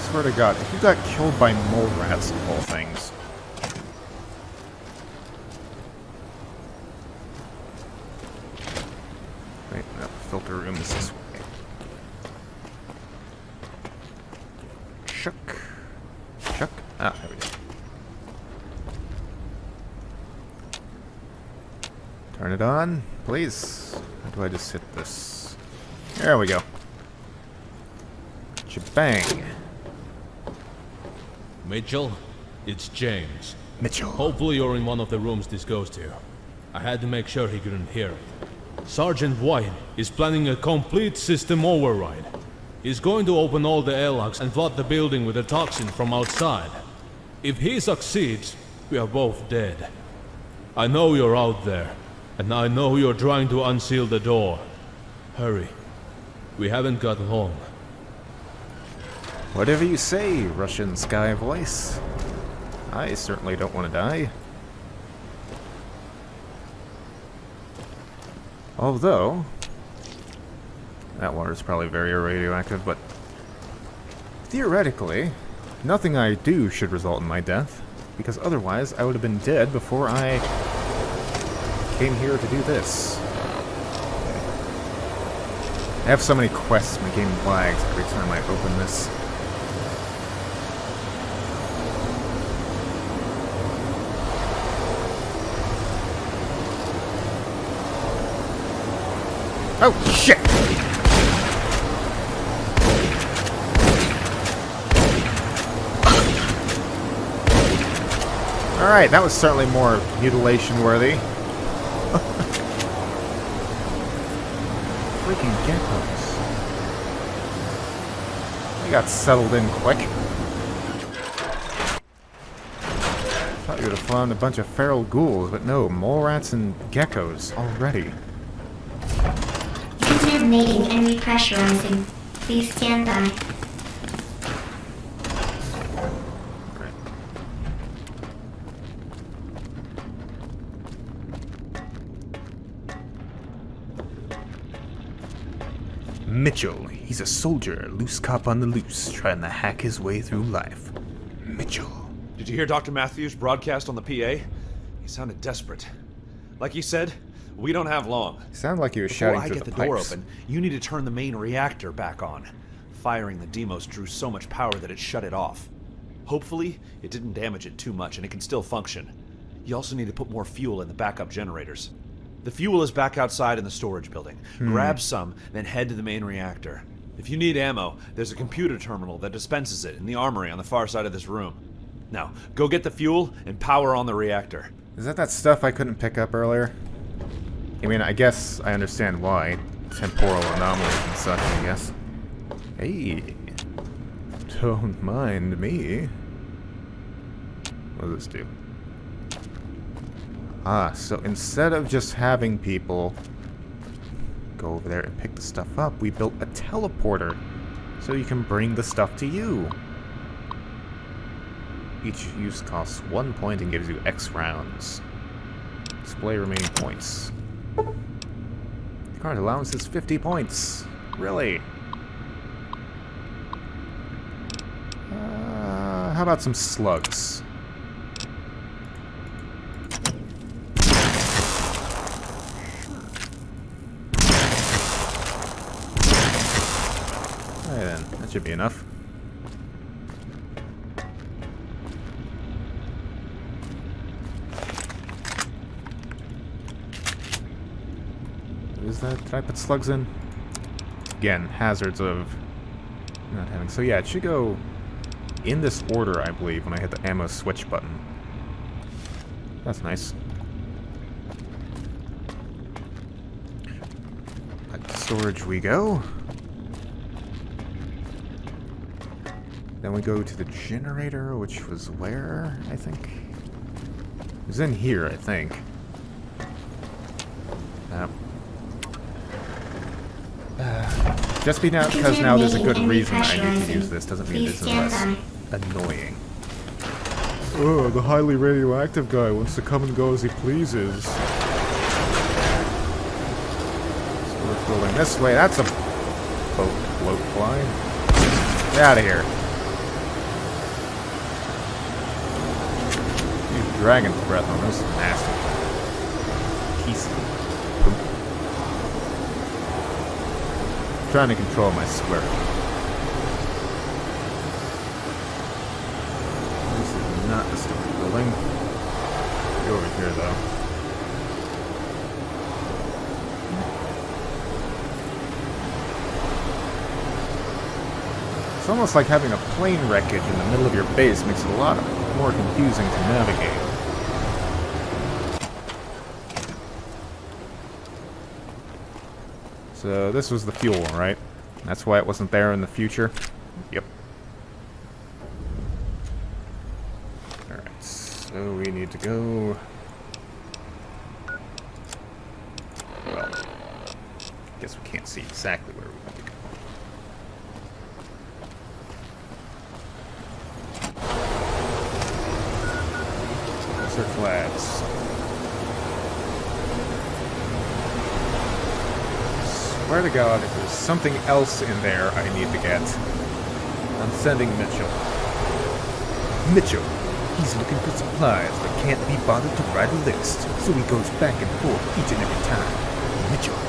Swear to God, if you got killed by mole rats of all things. Wait, no, filter room is this way. Chuck. Chuck. Ah, there we go. Turn it on, please. How do I just hit this? There we go. Bang. Mitchell, it's James. Mitchell. Hopefully you're in one of the rooms this goes to. I had to make sure he couldn't hear it. Sergeant White is planning a complete system override. He's going to open all the airlocks and flood the building with a toxin from outside. If he succeeds, we are both dead. I know you're out there, and I know you're trying to unseal the door. Hurry. We haven't got long. Whatever you say, Russian sky voice. I certainly don't want to die. Although, that water is probably very radioactive, but theoretically, nothing I do should result in my death, because otherwise I would have been dead before I came here to do this. I have so many quests, my game lags every time I open this. Oh, shit! Alright, that was certainly more mutilation-worthy. Freaking geckos. They got settled in quick. Thought you would have found a bunch of feral ghouls, but no, mole rats and geckos already. Mating and repressurizing. Please stand by. Great. Mitchell, he's a soldier, loose cop on the loose, trying to hack his way through life. Mitchell. Did you hear Dr. Matthews' broadcast on the PA? He sounded desperate. Like he said, we don't have long. Sounded like you were Before shouting I through get the the door pipes. open, you need to turn the main reactor back on. Firing the Deimos drew so much power that it shut it off. Hopefully, it didn't damage it too much and it can still function. You also need to put more fuel in the backup generators. The fuel is back outside in the storage building. Grab some, then head to the main reactor. If you need ammo, there's a computer terminal that dispenses it in the armory on the far side of this room. Now, go get the fuel and power on the reactor. Is that stuff I couldn't pick up earlier? I mean, I guess I understand why. Temporal anomalies and such, I guess. Hey. Don't mind me. What does this do? Ah, so instead of just having people go over there and pick the stuff up, we built a teleporter so you can bring the stuff to you. Each use costs 1 point and gives you X rounds. Display remaining points. Current allowance is 50 points. Really? How about some slugs? Alright then, that should be enough. Is that... Did I put slugs in? Again, hazards of not having... So yeah, it should go in this order, I believe, when I hit the ammo switch button. That's nice. Back to storage we go. Then we go to the generator, which was where, I think? It was in here, I think. Just because now there's a good reason I need to use this doesn't mean this is less annoying. Oh, the highly radioactive guy wants to come and go as he pleases. So we're going this way. That's a float flying. Get out of here. Use dragon's breath on this. Nasty. Piece of poop. Trying to control my square. This is not the stupid building. Go over here, though. It's almost like having a plane wreckage in the middle of your base makes it a lot more confusing to navigate. So this was the fuel, right? That's why it wasn't there in the future? Yep. Alright, so we need to go... Well, I guess we can't see exactly where we want to go. Insert flags. Swear to God, if there's something else in there I need to get, I'm sending Mitchell. Mitchell, he's looking for supplies but can't be bothered to write a list, so he goes back and forth each and every time. Mitchell.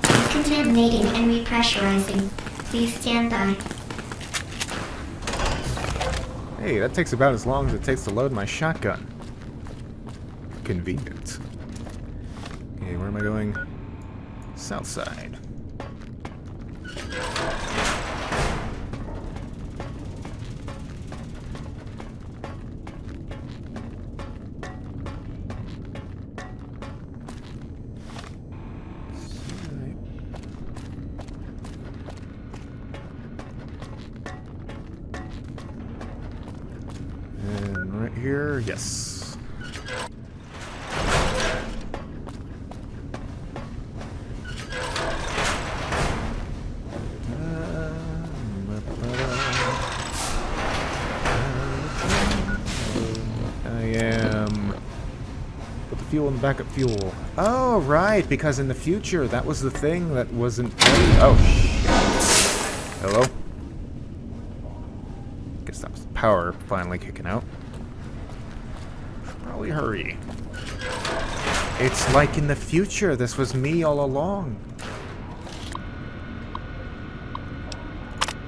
Decontaminating and repressurizing. Please stand by. Hey, that takes about as long as it takes to load my shotgun. Convenient. Okay, where am I going? South side. And right here, yes. Put the fuel in the backup fuel. Oh, right, because in the future, that was the thing that wasn't... Oh, shit. Hello? Guess that was the power finally kicking out. Should probably hurry. It's like in the future, this was me all along.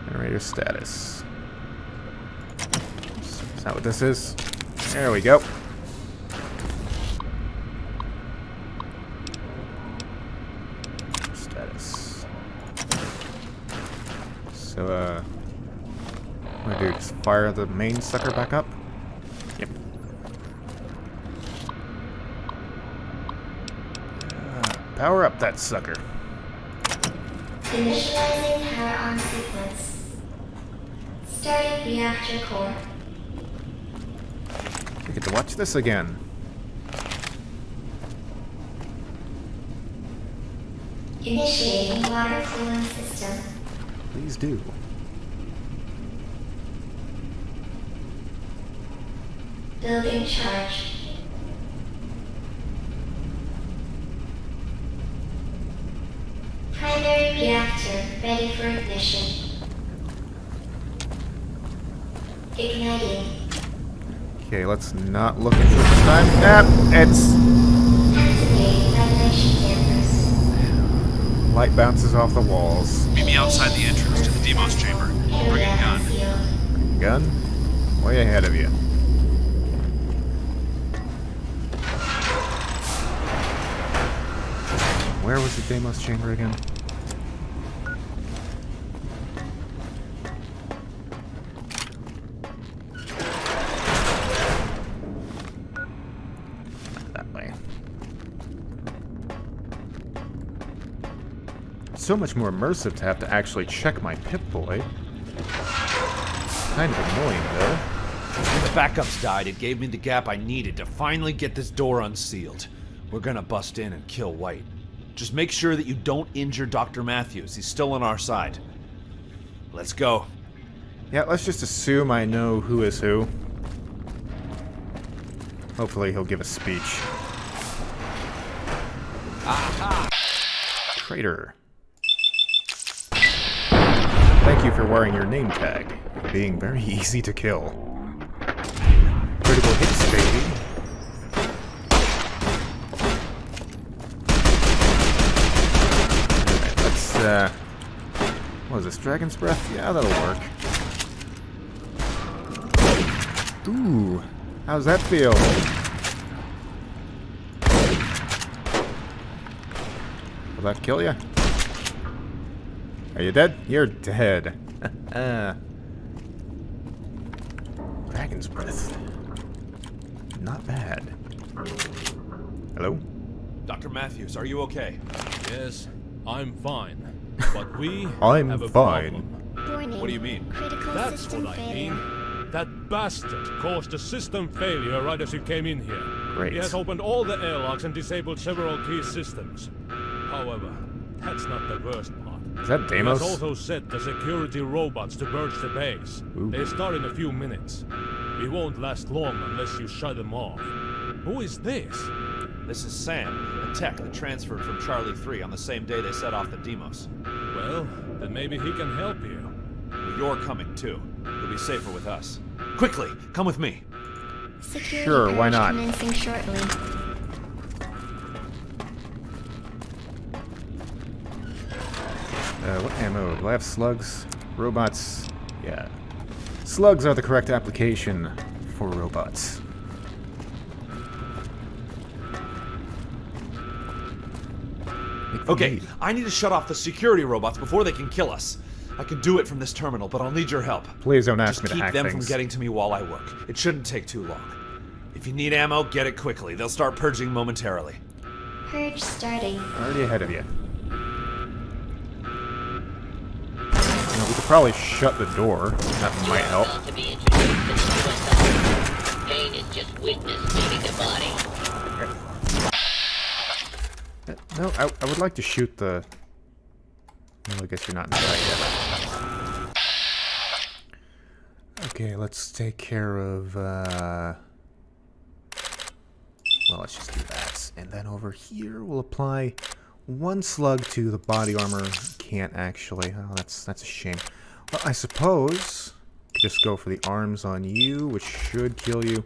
Generator status. Is that what this is? There we go. Status. So, what do I do? Just fire the main sucker back up? Yep. Power up that sucker. Initializing power on sequence. Starting reactor core. We get to watch this again. Initiating water cooling system. Please do. Building charge. Primary reactor ready for ignition. Igniting. Okay, let's not look into it this time. It's... Activating ventilation dampers. Light bounces off the walls. Meet me outside the entrance to the Deimos chamber. I'll bring a gun. Field. gun. Way ahead of you. Where was the Deimos chamber again? That way. So much more immersive to have to actually check my Pip-Boy. Kind of annoying, though. When the backups died, it gave me the gap I needed to finally get this door unsealed. We're gonna bust in and kill White. Just make sure that you don't injure Dr. Matthews. He's still on our side. Let's go. Yeah, let's just assume I know who is who. Hopefully he'll give a speech. Aha! Traitor. Thank you for wearing your name tag. Being very easy to kill. Critical hits, baby. Alright, let's, what is this, Dragon's Breath? Yeah, that'll work. Ooh, how's that feel? Will that kill you? Are you dead? You're dead. Dragon's Breath. Not bad. Hello? Dr. Matthews, are you okay? Yes, I'm fine. But we I'm have a fine. problem. Warning. What do you mean? Critical That's system what I failure. mean. That bastard caused a system failure right as you came in here. Great. He has opened all the airlocks and disabled several key systems. However, that's not the worst part. Is that He has Deimos? also set the security robots to purge the base. Ooh. They start in a few minutes. We won't last long unless you shut them off. Who is this? This is Sam, a tech that transferred from Charlie 3 on the same day they set off the Deimos. Well, then maybe he can help you. Well, you're coming too. You'll be safer with us. Quickly, come with me. Security Sure, why purge not? Commencing shortly. What ammo? Do I have slugs? Robots? Yeah. Slugs are the correct application for robots. Make the Okay, lead. I need to shut off the security robots before they can kill us. I can do it from this terminal, but I'll need your help. Please don't ask Just me to keep hack them things. from getting to me while I work. It shouldn't take too long. If you need ammo, get it quickly. They'll start purging momentarily. Purge starting. Already ahead of you. You know, we could probably shut the door. That might help. About to be introduced to the USO. Pain is just witness leaving the body. No, I would like to shoot the... Well, I guess you're not inside yet. Okay, let's take care of, well, let's just do that. And then over here, we'll apply one slug to the body armor. Can't actually. Oh, that's a shame. Well, I suppose just go for the arms on you, which should kill you.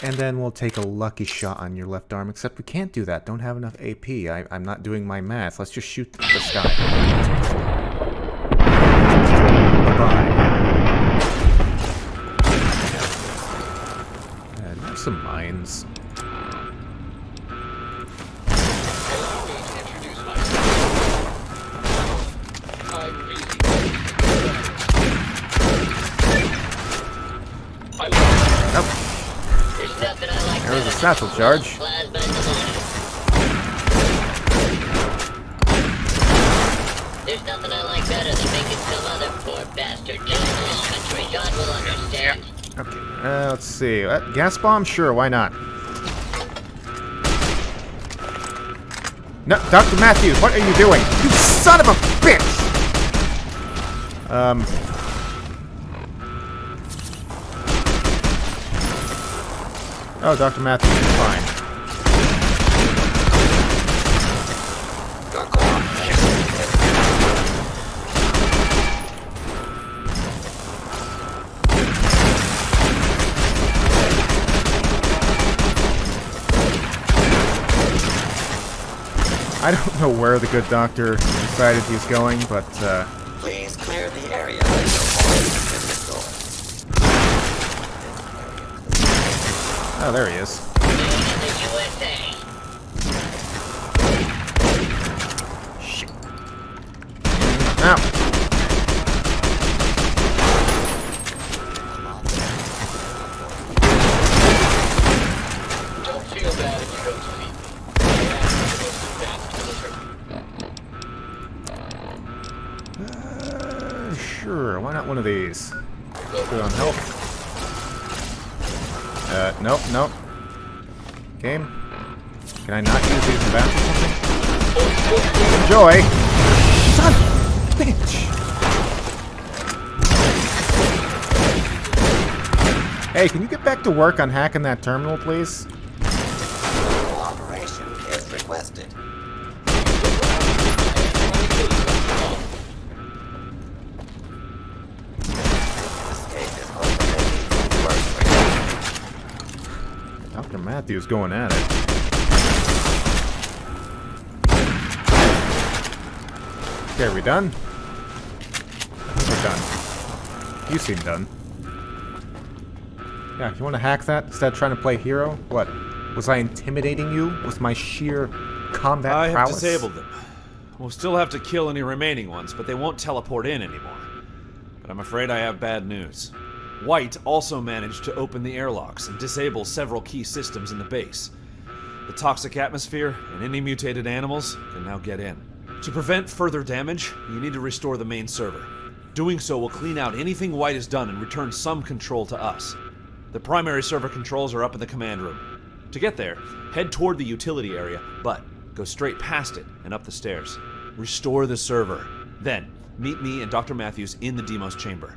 And then we'll take a lucky shot on your left arm, except we can't do that. Don't have enough AP. I'm not doing my math. Let's just shoot the sky. Bye-bye. There's some mines. Oh, There's nothing I like there was a better satchel than charge. plasma in the morning. There's nothing I like better than making some other poor bastard die in this country. God will understand. Okay, let's see. Gas bomb? Sure, why not? No, Dr. Matthews, what are you doing? You son of a bitch! Oh, Dr. Matthews is fine. I don't know where the good doctor decided he's going, but, Please clear the area until all is physical. Oh, there he is. Made in the USA. Shit. Ow. Don't feel bad if you don't sleep. Sure, why not one of these? Good on health. Nope, nope. Game? Can I not use these in the bathroom or something? Enjoy! Son of a bitch! Hey, can you get back to work on hacking that terminal, please? Cooperation is requested. Escape is ultimately worse for you. Dr. Matthews going at it. Okay, are we done? I think we're done. You seem done. Yeah, you want to hack that instead of trying to play hero? What? Was I intimidating you with my sheer combat I have prowess? disabled them. We'll still have to kill any remaining ones, but they won't teleport in anymore. But I'm afraid I have bad news. White also managed to open the airlocks and disable several key systems in the base. The toxic atmosphere and any mutated animals can now get in. To prevent further damage, you need to restore the main server. Doing so will clean out anything White has done and return some control to us. The primary server controls are up in the command room. To get there, head toward the utility area, but go straight past it and up the stairs. Restore the server. Then, meet me and Dr. Matthews in the Deimos chamber.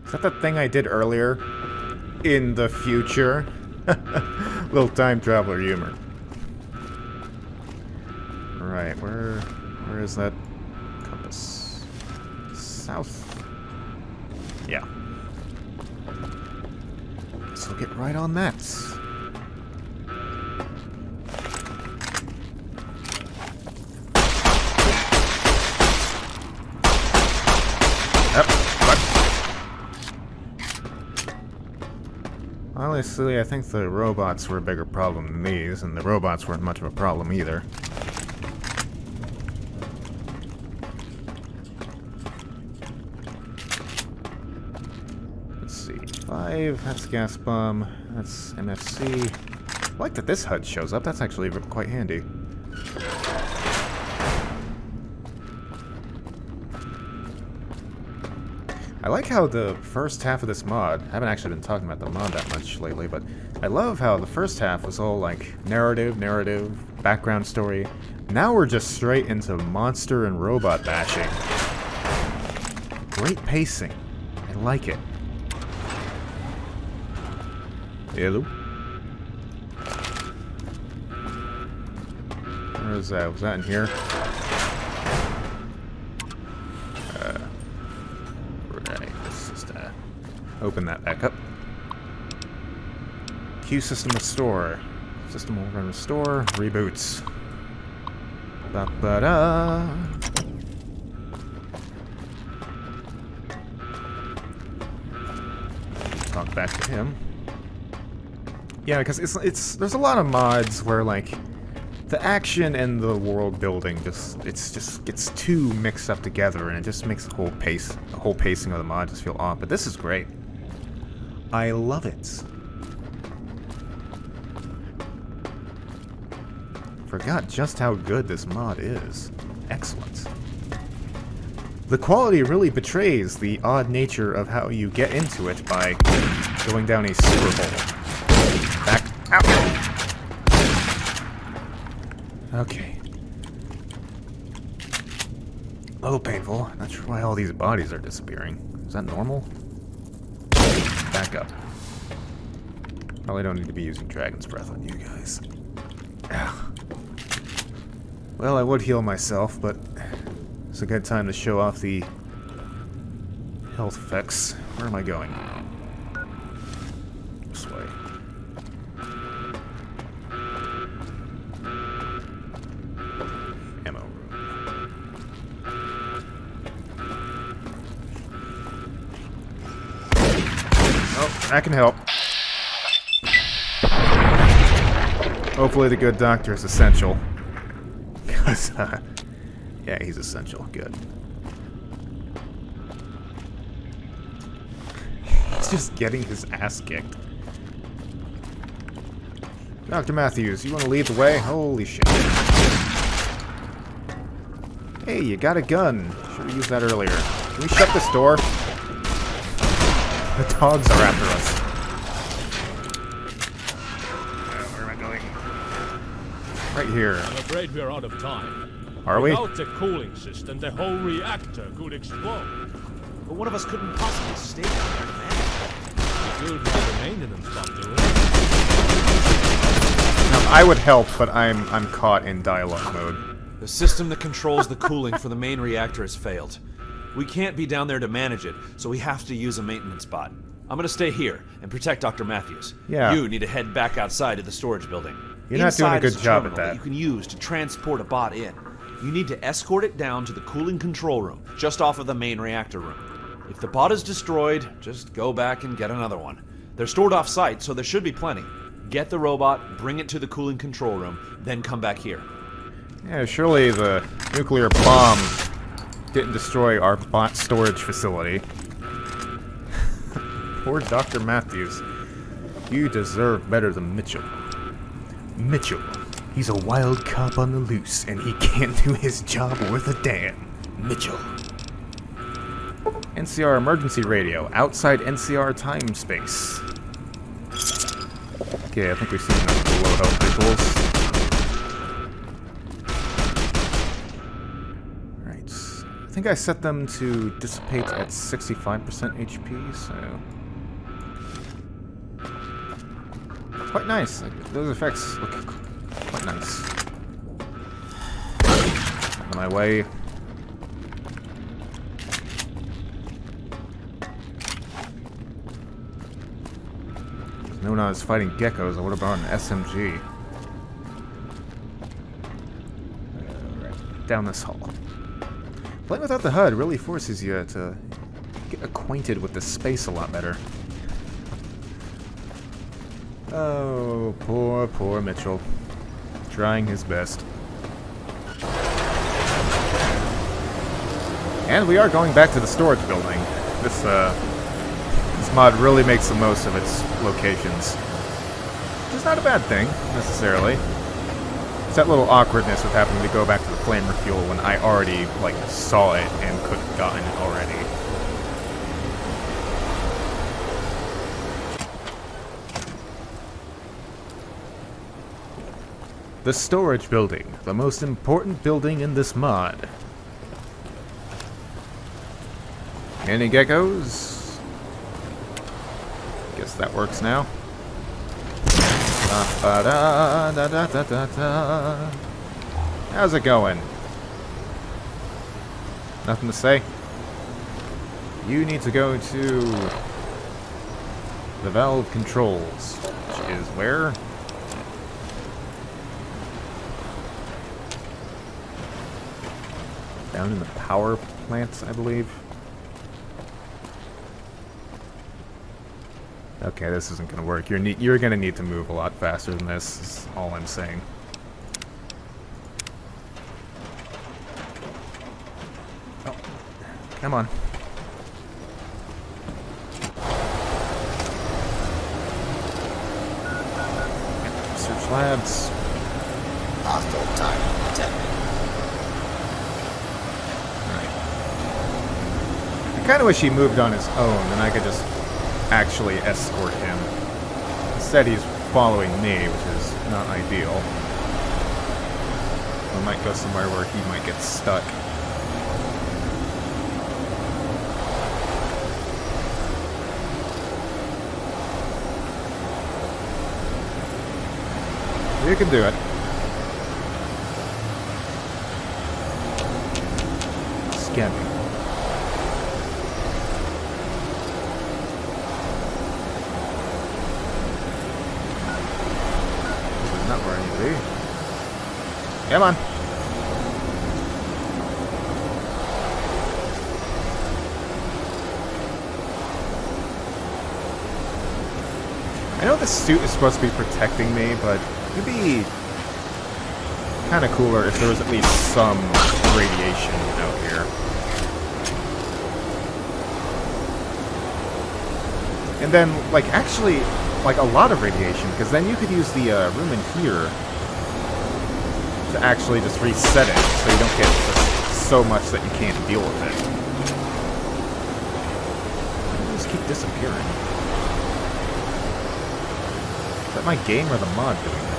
Is that the thing I did earlier? In the future? Little time traveler humor. Right, where is that compass? South. Yeah. So get right on that. Honestly, I think the robots were a bigger problem than these, and the robots weren't much of a problem either. Let's see. 5, that's gas bomb, that's MFC. I like that this HUD shows up, that's actually quite handy. I like how the first half of this mod, I haven't actually been talking about the mod that much lately, but I love how the first half was all like narrative, background story. Now we're just straight into monster and robot bashing. Great pacing. I like it. Hello? Where is that? Was that in here? Open that back up. Q system restore. System will run restore. Reboots. Ba-ba-da. Talk back to him. Yeah, because it's there's a lot of mods where like the action and the world building just gets too mixed up together, and it just makes the whole pacing of the mod just feel off. But this is great. I love it. Forgot just how good this mod is. Excellent. The quality really betrays the odd nature of how you get into it by going down a sewer hole. Back out. Okay. A little painful. Not sure why all these bodies are disappearing. Is that normal? Back up. Probably don't need to be using Dragon's Breath on you guys. Well, I would heal myself, but it's a good time to show off the health effects. Where am I going? This way. Ammo room. Oh, that can help. Hopefully the good doctor is essential. Because, yeah, he's essential. Good. He's just getting his ass kicked. Dr. Matthews, you want to lead the way? Holy shit. Hey, you got a gun. Should have used that earlier. Can we shut this door? The dogs are after us. Where am I going? Right here. I'm afraid we're out of time. Are we? Without the cooling system, the whole reactor could explode. But one of us couldn't possibly stay down there to manage. We could have a maintenance bump to it. Now, I would help, but I'm caught in dialogue mode. The system that controls the cooling for the main reactor has failed. We can't be down there to manage it, so we have to use a maintenance bot. I'm gonna stay here and protect Dr. Matthews. Yeah. You need to head back outside to the storage building. You're not doing a Inside is good job at terminal that. You can use to transport a bot in. You need to escort it down to the cooling control room, just off of the main reactor room. If the bot is destroyed, just go back and get another one. They're stored off-site, so there should be plenty. Get the robot, bring it to the cooling control room, then come back here. Yeah, surely the nuclear bomb didn't destroy our bot storage facility. Poor Dr. Matthews. You deserve better than Mitchell. Mitchell. He's a wild cop on the loose, and he can't do his job worth a damn. Mitchell. NCR emergency radio. Outside NCR time space. Okay, I think we've seen enough low health visuals. I think I set them to dissipate at 65% HP, so... Quite nice. Like, those effects look quite nice. On my way. If no one was fighting geckos, I would have brought an SMG. Alright, down this hall. Playing without the HUD really forces you to get acquainted with the space a lot better. Oh, poor Mitchell. Trying his best. And we are going back to the storage building. This mod really makes the most of its locations. Which is not a bad thing, necessarily. It's that little awkwardness of having to go back to the flame refuel when I already, like, saw it and could have gotten it already. The storage building, the most important building in this mod. Any geckos? Guess that works now. How's it going? Nothing to say? You need to go to the valve controls, which is where? Down in the power plants, I believe. Okay, this isn't going to work. You're going to need to move a lot faster than this, is all I'm saying. Oh, come on. Research labs. Hostile target detected. I kind of wish he moved on his own, and I could just actually escort him. Instead, he's following me, which is not ideal. I might go somewhere where he might get stuck. You can do it. Scanning. Not where I need to be. Come on. I know this suit is supposed to be protecting me, but It'd be kind of cooler if there was at least some radiation out here. And then, like, actually, like, a lot of radiation, because then you could use the room in here to actually just reset it, so you don't get just so much that you can't deal with it. They just keep disappearing. Is that my game or the mod doing that?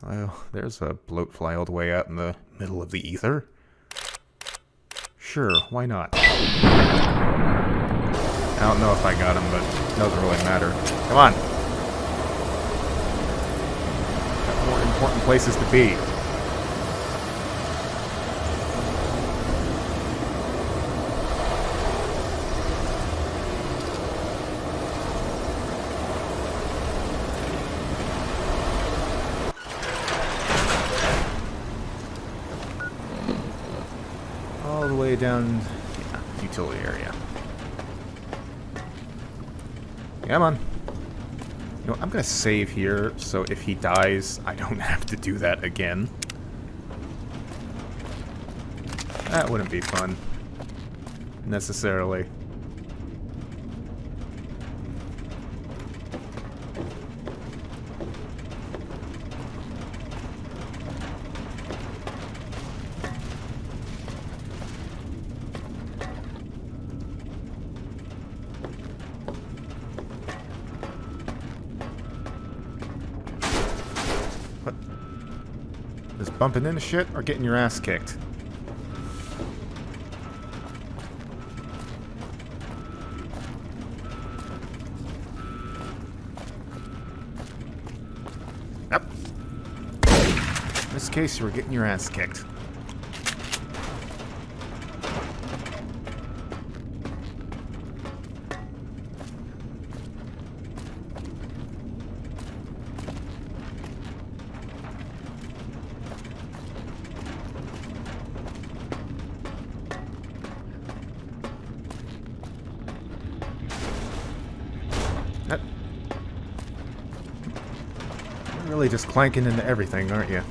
Well, there's a bloatfly all the way out in the middle of the ether. Sure, why not? I don't know if I got him, but it doesn't really matter. Come on! Got more important places to be. All the way down, yeah, utility area. Come on. You know, I'm gonna save here, so if he dies, I don't have to do that again. That wouldn't be fun. Necessarily. Just bumping into shit or getting your ass kicked? Yep. In this case, you were getting your ass kicked. You're really just clanking into everything, aren't you?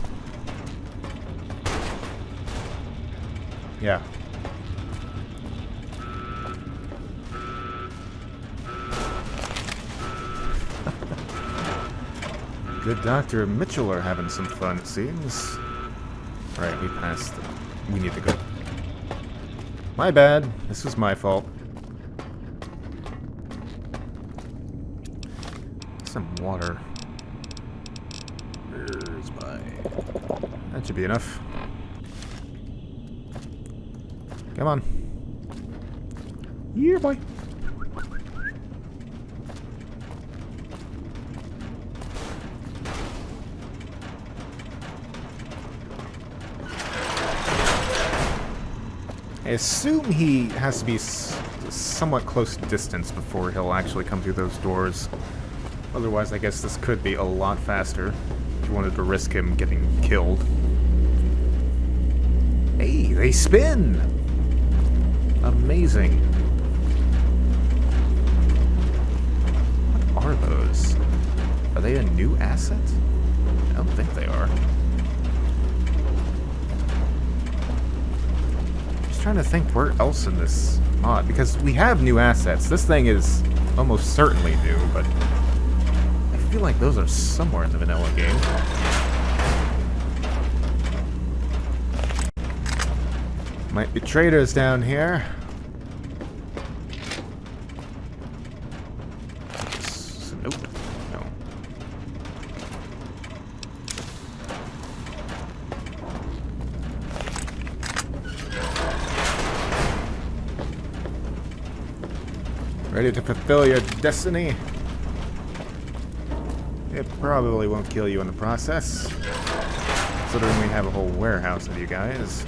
Yeah. Good Dr. Mitchell are having some fun, it seems. Right, we passed. We need to go. My bad. This was my fault. Some water. Where's my... That should be enough. Come on. Yeah, boy. I assume he has to be somewhat close distance before he'll actually come through those doors. Otherwise, I guess this could be a lot faster if you wanted to risk him getting killed. Hey, they spin! Amazing. What are those? Are they a new asset? I don't think they are. Just trying to think where else in this mod, because we have new assets. This thing is almost certainly new, but I feel like those are somewhere in the vanilla game. Might be traders down here. Nope. No. Ready to fulfill your destiny? It probably won't kill you in the process. Considering we have a whole warehouse of you guys.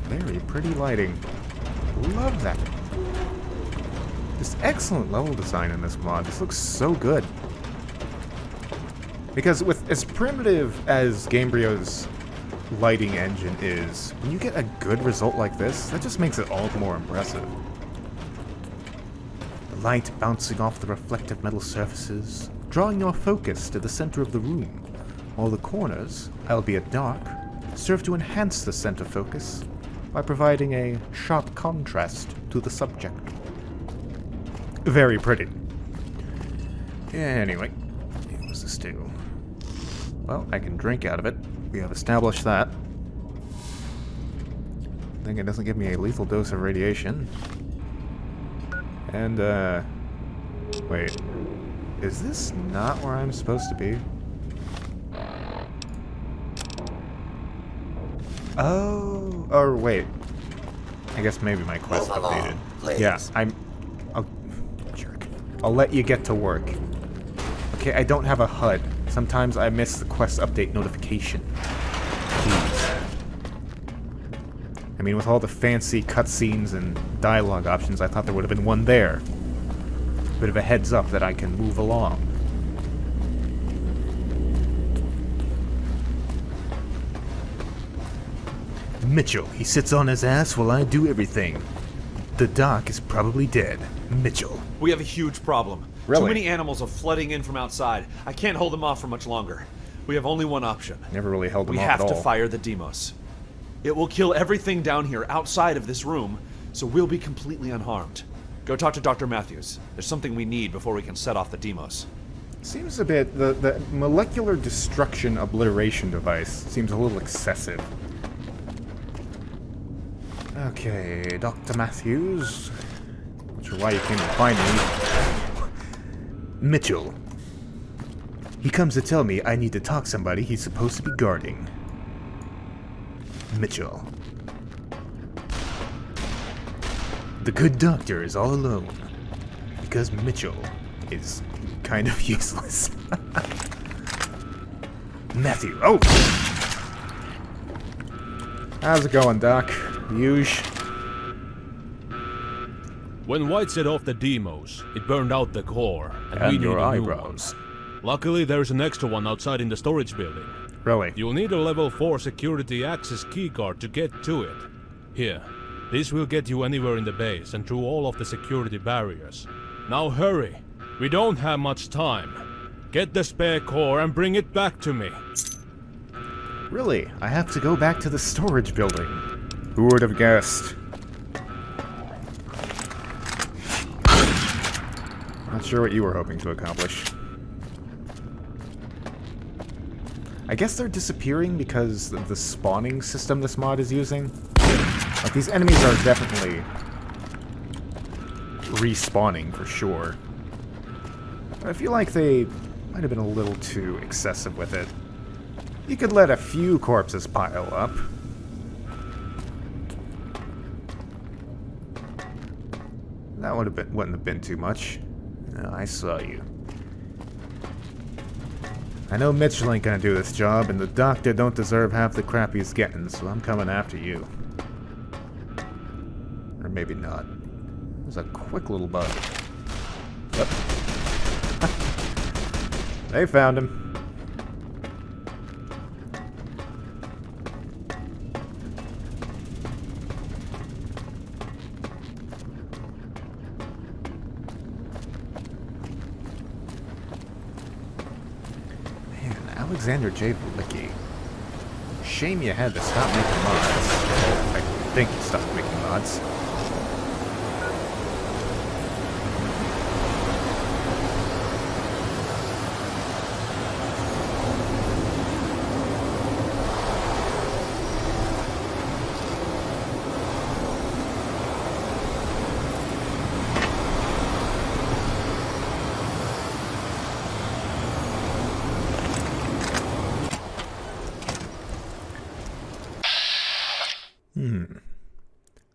Very pretty lighting. Love that. Just excellent level design in this mod. This looks so good. Because with as primitive as Gamebryo's lighting engine is, when you get a good result like this, that just makes it all the more impressive. light bouncing off the reflective metal surfaces, drawing your focus to the center of the room, while the corners, albeit dark, serve to enhance the center focus by providing a sharp contrast to the subject. Very pretty. Anyway, what does this do? Well, I can drink out of it. We have established that. I think it doesn't give me a lethal dose of radiation. And, wait. Is this not where I'm supposed to be? Oh, or wait. I guess maybe my quest Move along, updated. please. Yeah, oh, jerk. I'll let you get to work. Okay, I don't have a HUD. Sometimes I miss the quest update notification. Jeez. I mean, with all the fancy cutscenes and dialogue options, I thought there would have been one there. Bit of a heads up that I can move along. Mitchell, he sits on his ass while I do everything. The doc is probably dead. Mitchell. We have a huge problem. Really? Too many animals are flooding in from outside. I can't hold them off for much longer. We have only one option. Never really held him We off have at to all. fire the Deimos. It will kill everything down here outside of this room, so we'll be completely unharmed. Go talk to Dr. Matthews. There's something we need before we can set off the Deimos. Seems a bit... The molecular destruction obliteration device seems a little excessive. Okay, Dr. Matthews. Not sure why you came to find me. Mitchell. He comes to tell me I need to talk to somebody he's supposed to be guarding. Mitchell. The good doctor is all alone. Because Mitchell is kind of useless. Matthew. Oh! How's it going, Doc? Huge. When White set off the Deimos, it burned out the core, and we And need your a new eyebrows. one. Luckily, there's an extra one outside in the storage building. Really? You'll need a level 4 security access keycard to get to it. Here, this will get you anywhere in the base and through all of the security barriers. Now hurry, we don't have much time. Get the spare core and bring it back to me. Really? I have to go back to the storage building. Who would have guessed? Not sure what you were hoping to accomplish. I guess they're disappearing because of the spawning system this mod is using. Like, these enemies are definitely respawning for sure. But I feel like they might have been a little too excessive with it. You could let a few corpses pile up. That wouldn't have been too much. No, I saw you. I know Mitchell ain't gonna do this job, and the doctor don't deserve half the crap he's getting, so I'm coming after you. Or maybe not. There's a quick little bug. Yep. They found him. Alexander J. Balicki. Shame you had to stop making mods. I think you stopped making mods.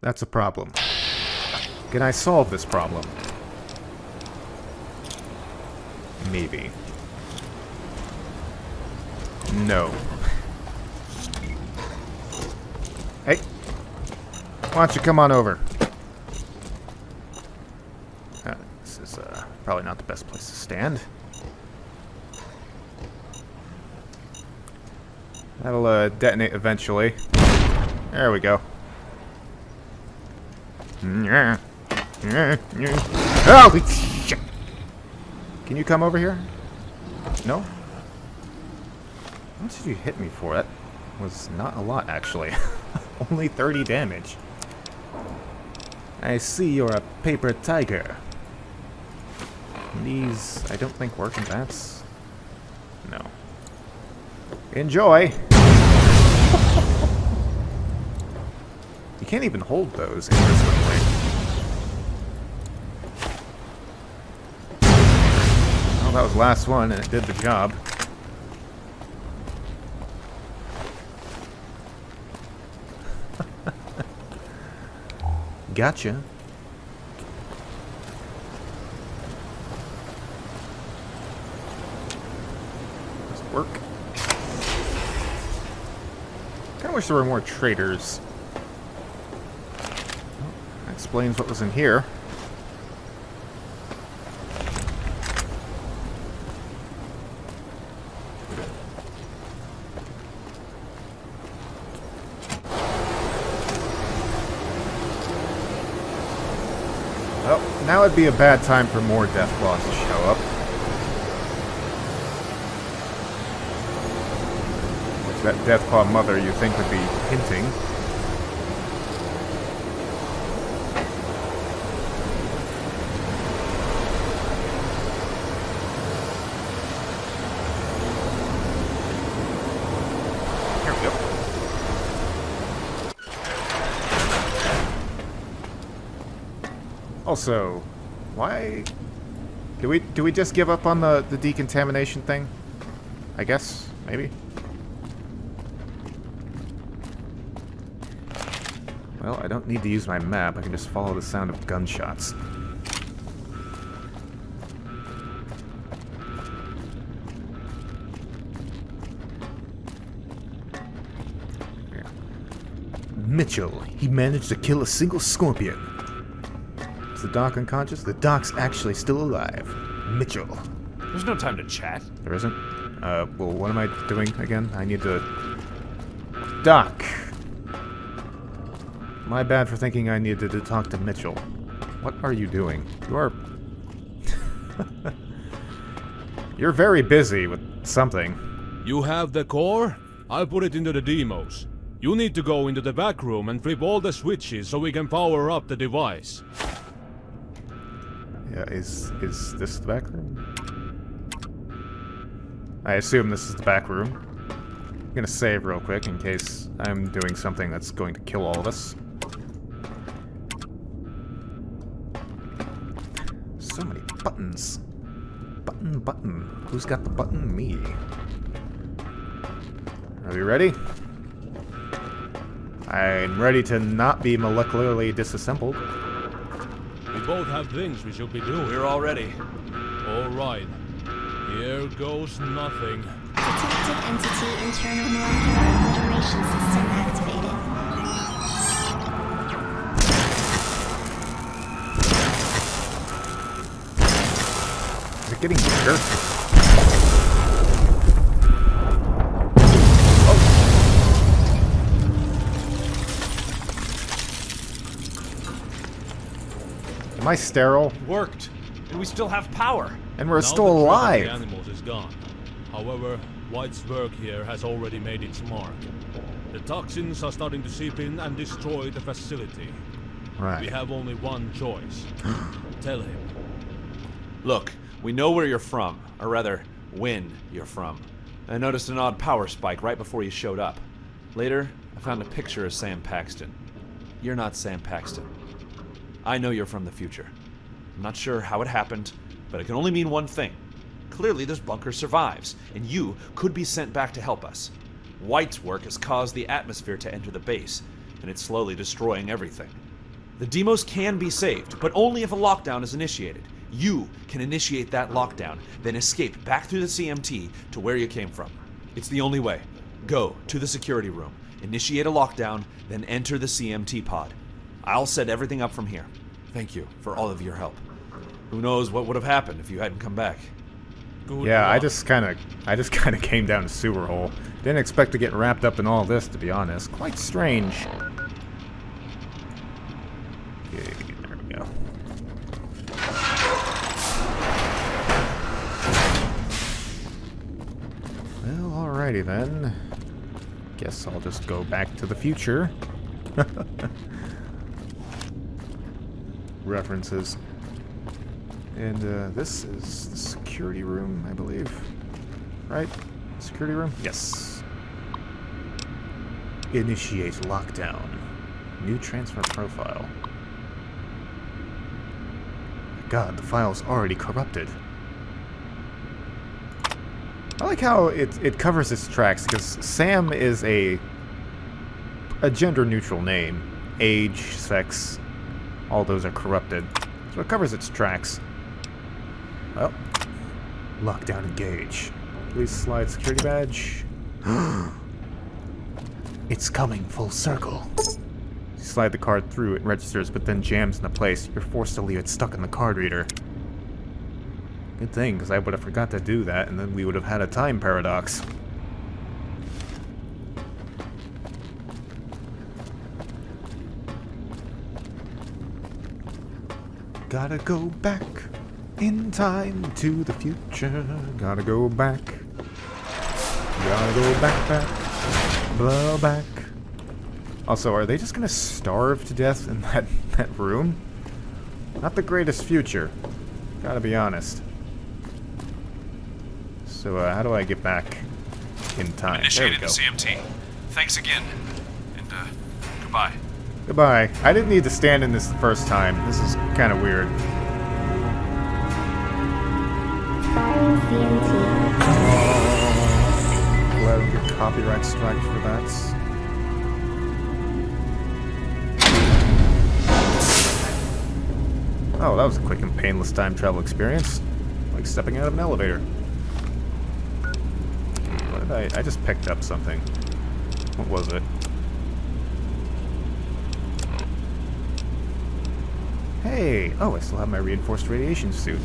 That's a problem. Can I solve this problem? Maybe. No. Hey! Why don't you come on over? This is probably not the best place to stand. That'll detonate eventually. There we go. Yeah. Holy shit! Can you come over here? No? How much did you hit me for? That was not a lot, actually. Only 30 damage. I see you're a paper tiger. These, I don't think work in bats. No. Enjoy! You can't even hold those, interestingly. Well, that was the last one, and it did the job. Gotcha. Does it work? Kinda wish there were more traders. Well, that explains what was in here. Well, now would be a bad time for more Deathclaws to show up. Which that Deathclaw mother you think would be hinting. Here we go. Also, why do we just give up on the decontamination thing? I guess, maybe. Well, I don't need to use my map. I can just follow the sound of gunshots. Here. Mitchell, he managed to kill a single scorpion. Is the doc unconscious? The doc's actually still alive. Mitchell. There's no time to chat. There isn't? Well, what am I doing again? I need to... Doc! My bad for thinking I needed to talk to Mitchell. What are you doing? You are... You're very busy with something. You have the core? I'll put it into the Deimos. You need to go into the back room and flip all the switches so we can power up the device. Yeah, is this the back room? I assume this is the back room. I'm gonna save real quick in case I'm doing something that's going to kill all of us. So many buttons. Button. Who's got the button? Me. Are we ready? I'm ready to not be molecularly disassembled. We both have things we should be doing. We're all ready. Alright. Here goes nothing. Detected entity internal molecular obliteration system activated. Is it getting bigger? Am I sterile? Worked. And we still have power. And we're Now still the threat of alive. The animals is gone. However, White's work here has already made its mark. The toxins are starting to seep in and destroy the facility. Right. We have only one choice. Tell him. Look, we know where you're from. Or rather, when you're from. I noticed an odd power spike right before you showed up. Later, I found a picture of Sam Paxton. You're not Sam Paxton. I know you're from the future. I'm not sure how it happened, but it can only mean one thing. Clearly this bunker survives, and you could be sent back to help us. White's work has caused the atmosphere to enter the base, and it's slowly destroying everything. The Deimos can be saved, but only if a lockdown is initiated. You can initiate that lockdown, then escape back through the CMT to where you came from. It's the only way. Go to the security room, initiate a lockdown, then enter the CMT pod. I'll set everything up from here. Thank you for all of your help. Who knows what would have happened if you hadn't come back. Good Yeah, I luck. just kind of came down a sewer hole. Didn't expect to get wrapped up in all this, to be honest. Quite strange. Okay, there we go. Alrighty then. Guess I'll just go back to the future. References. And this is the security room, I believe. Right? Security room? Yes. Initiate lockdown. New transfer profile. God, the file's already corrupted. I like how it covers its tracks, because Sam is a gender-neutral name. Age, sex, all those are corrupted. So it covers its tracks. Well, lockdown engage. Please slide security badge. It's coming full circle. You slide the card through, it registers, but then jams into place. You're forced to leave it stuck in the card reader. Good thing, because I would have forgot to do that, and then we would have had a time paradox. Gotta go back in time to the future. Gotta go back. Gotta go back, blow back. Also, are they just gonna starve to death in that room? Not the greatest future. Gotta be honest. So, how do I get back in time? Initiated the CMT. Thanks again. And, goodbye. Goodbye. I didn't need to stand in this the first time. This is kind of weird. Firing CMT. Glad we get copyright strike for that. Oh, that was a quick and painless time travel experience. Like stepping out of an elevator. What did I just picked up something. What was it? Hey! Oh, I still have my reinforced radiation suit.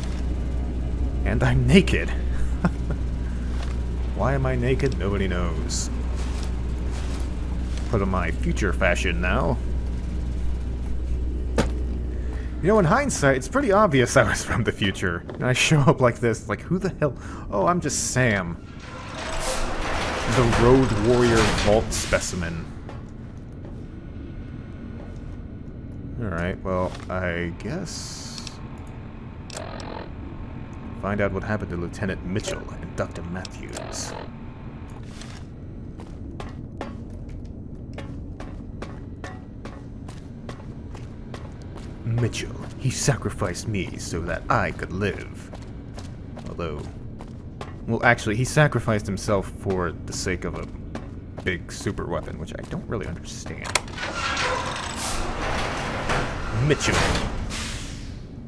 And I'm naked! Why am I naked? Nobody knows. Put on my future fashion now. You know, in hindsight, it's pretty obvious I was from the future. And I show up like this, like, who the hell? Oh, I'm just Sam. The Road Warrior Vault Specimen. Alright, well, I guess... find out what happened to Lieutenant Mitchell and Dr. Matthews. Mitchell, he sacrificed me so that I could live. Although... well, actually, he sacrificed himself for the sake of a big super weapon, which I don't really understand. Mitchell.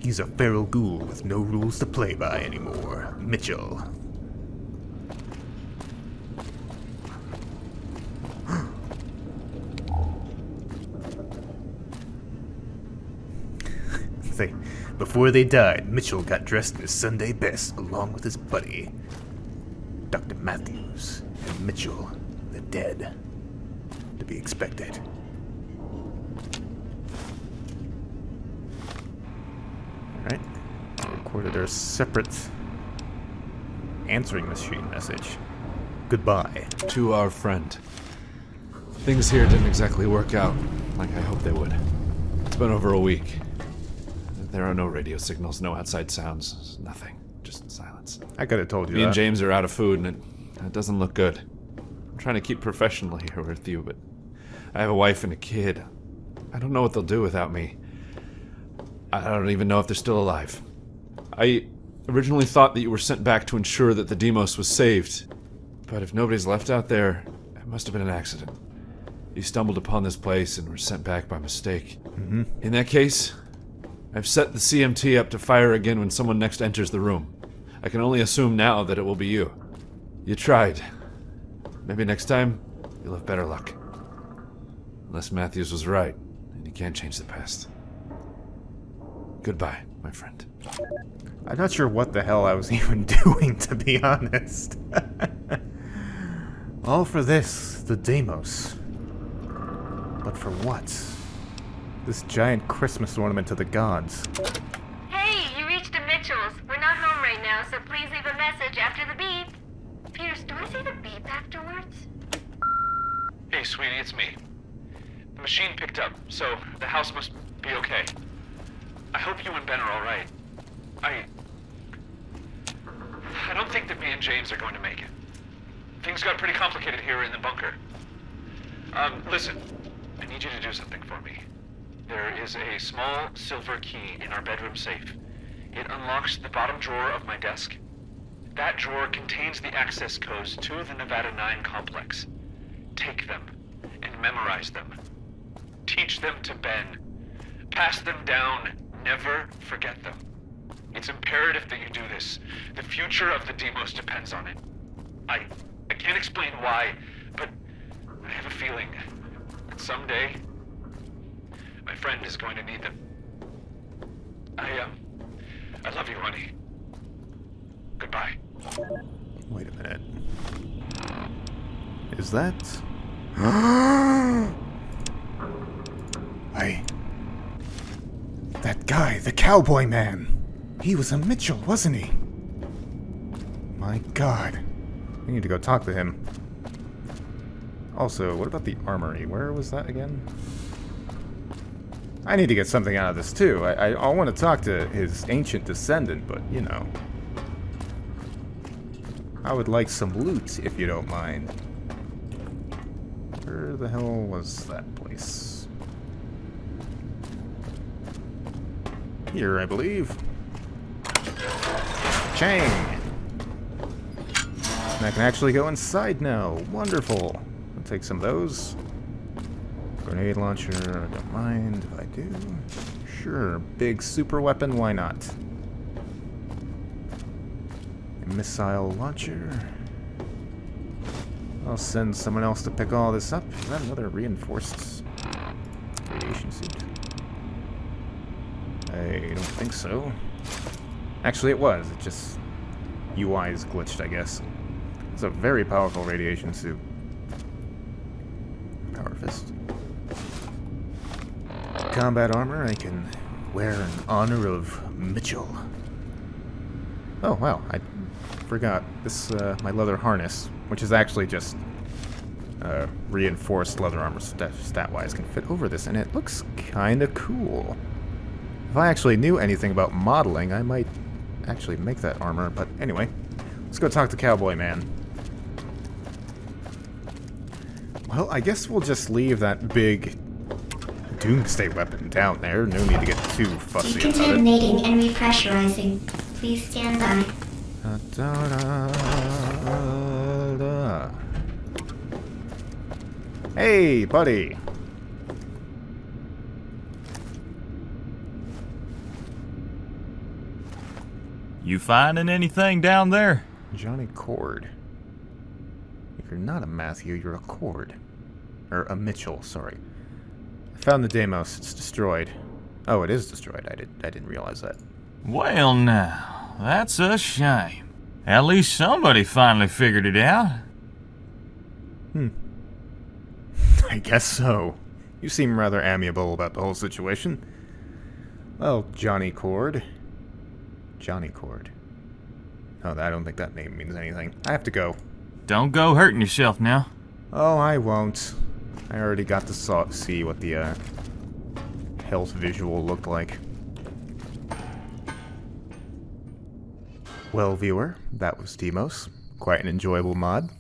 He's a feral ghoul with no rules to play by anymore. Mitchell. Before they died, Mitchell got dressed in his Sunday best along with his buddy, Dr. Matthews, and Mitchell, the dead. To be expected. Alright. I recorded our separate answering machine message. Goodbye. To our friend. Things here didn't exactly work out like I hoped they would. It's been over a week. There are no radio signals, no outside sounds, nothing. Just silence. I could have told you Me that. and James are out of food, and it doesn't look good. I'm trying to keep professional here with you, but I have a wife and a kid. I don't know what they'll do without me. I don't even know if they're still alive. I originally thought that you were sent back to ensure that the Deimos was saved. But if nobody's left out there, it must have been an accident. You stumbled upon this place and were sent back by mistake. Mm-hmm. In that case, I've set the CMT up to fire again when someone next enters the room. I can only assume now that it will be you. You tried. Maybe next time, you'll have better luck. Unless Matthews was right, and you can't change the past. Goodbye, my friend. I'm not sure what the hell I was even doing, to be honest. All for this, the Deimos. But for what? This giant Christmas ornament to the gods. Hey, you reached the Mitchells. We're not home right now, so please leave a message after the beep. Pierce, do I see the beep afterwards? Hey, sweetie, it's me. The machine picked up, so the house must be okay. I hope you and Ben are alright. I don't think that me and James are going to make it. Things got pretty complicated here in the bunker. Listen, I need you to do something for me. There is a small silver key in our bedroom safe. It unlocks the bottom drawer of my desk. That drawer contains the access codes to the Nevada 9 complex. Take them and memorize them. Teach them to Ben. Pass them down. Never forget them. It's imperative that you do this. The future of the Deimos depends on it. I can't explain why, but I have a feeling that someday my friend is going to need them. I love you, honey. Goodbye. Wait a minute. Is that... That guy, the cowboy man. He was a Mitchell, wasn't he? My god. I need to go talk to him. Also, what about the armory? Where was that again? I need to get something out of this too. I want to talk to his ancient descendant, but you know. I would like some loot, if you don't mind. Where the hell was that place? Here, I believe. Chang! And I can actually go inside now. Wonderful. I'll take some of those. Grenade launcher, I don't mind if I do. Sure, big super weapon, why not? A missile launcher. I'll send someone else to pick all this up. Is that another reinforced radiation suit? I don't think so. Actually, it was. It just... UI is glitched, I guess. It's a very powerful radiation suit. Power fist. Combat armor I can wear in honor of Mitchell. Oh, wow. I forgot. This, my leather harness, which is actually just reinforced leather armor stat-wise, can fit over this, and it looks kind of cool. If I actually knew anything about modeling, I might actually make that armor, but anyway. Let's go talk to Cowboy Man. Well, I guess we'll just leave that big doomsday weapon down there. No need to get too fussy about it. Decontaminating and repressurizing. Please stand by. Hey, buddy. You finding anything down there? Johnny Cord. You're not a Matthew, you're a Cord. Or a Mitchell, sorry. I found the Deimos. It's destroyed. Oh, it is destroyed. I didn't realize that. Well now, that's a shame. At least somebody finally figured it out. I guess so. You seem rather amiable about the whole situation. Well, Johnny Cord. Johnny Cord. Oh, I don't think that name means anything. I have to go. Don't go hurting yourself now. Oh, I won't. I already got to see what the health visual looked like. Well, viewer, that was Deimos. Quite an enjoyable mod.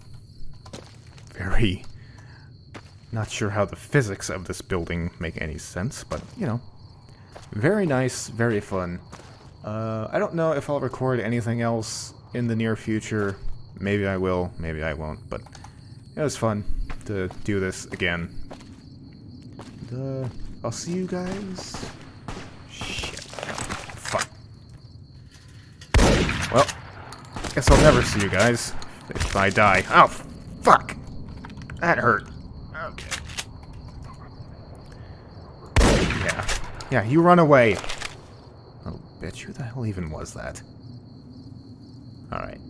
Very... not sure how the physics of this building make any sense, but, you know. Very nice, very fun. I don't know if I'll record anything else in the near future. Maybe I will, maybe I won't, but it was fun to do this again. I'll see you guys... Shit. Fuck. Well, guess I'll never see you guys if I die. Oh, fuck! That hurt. Okay. Yeah, you run away. Oh, bitch, who the hell even was that? Alright.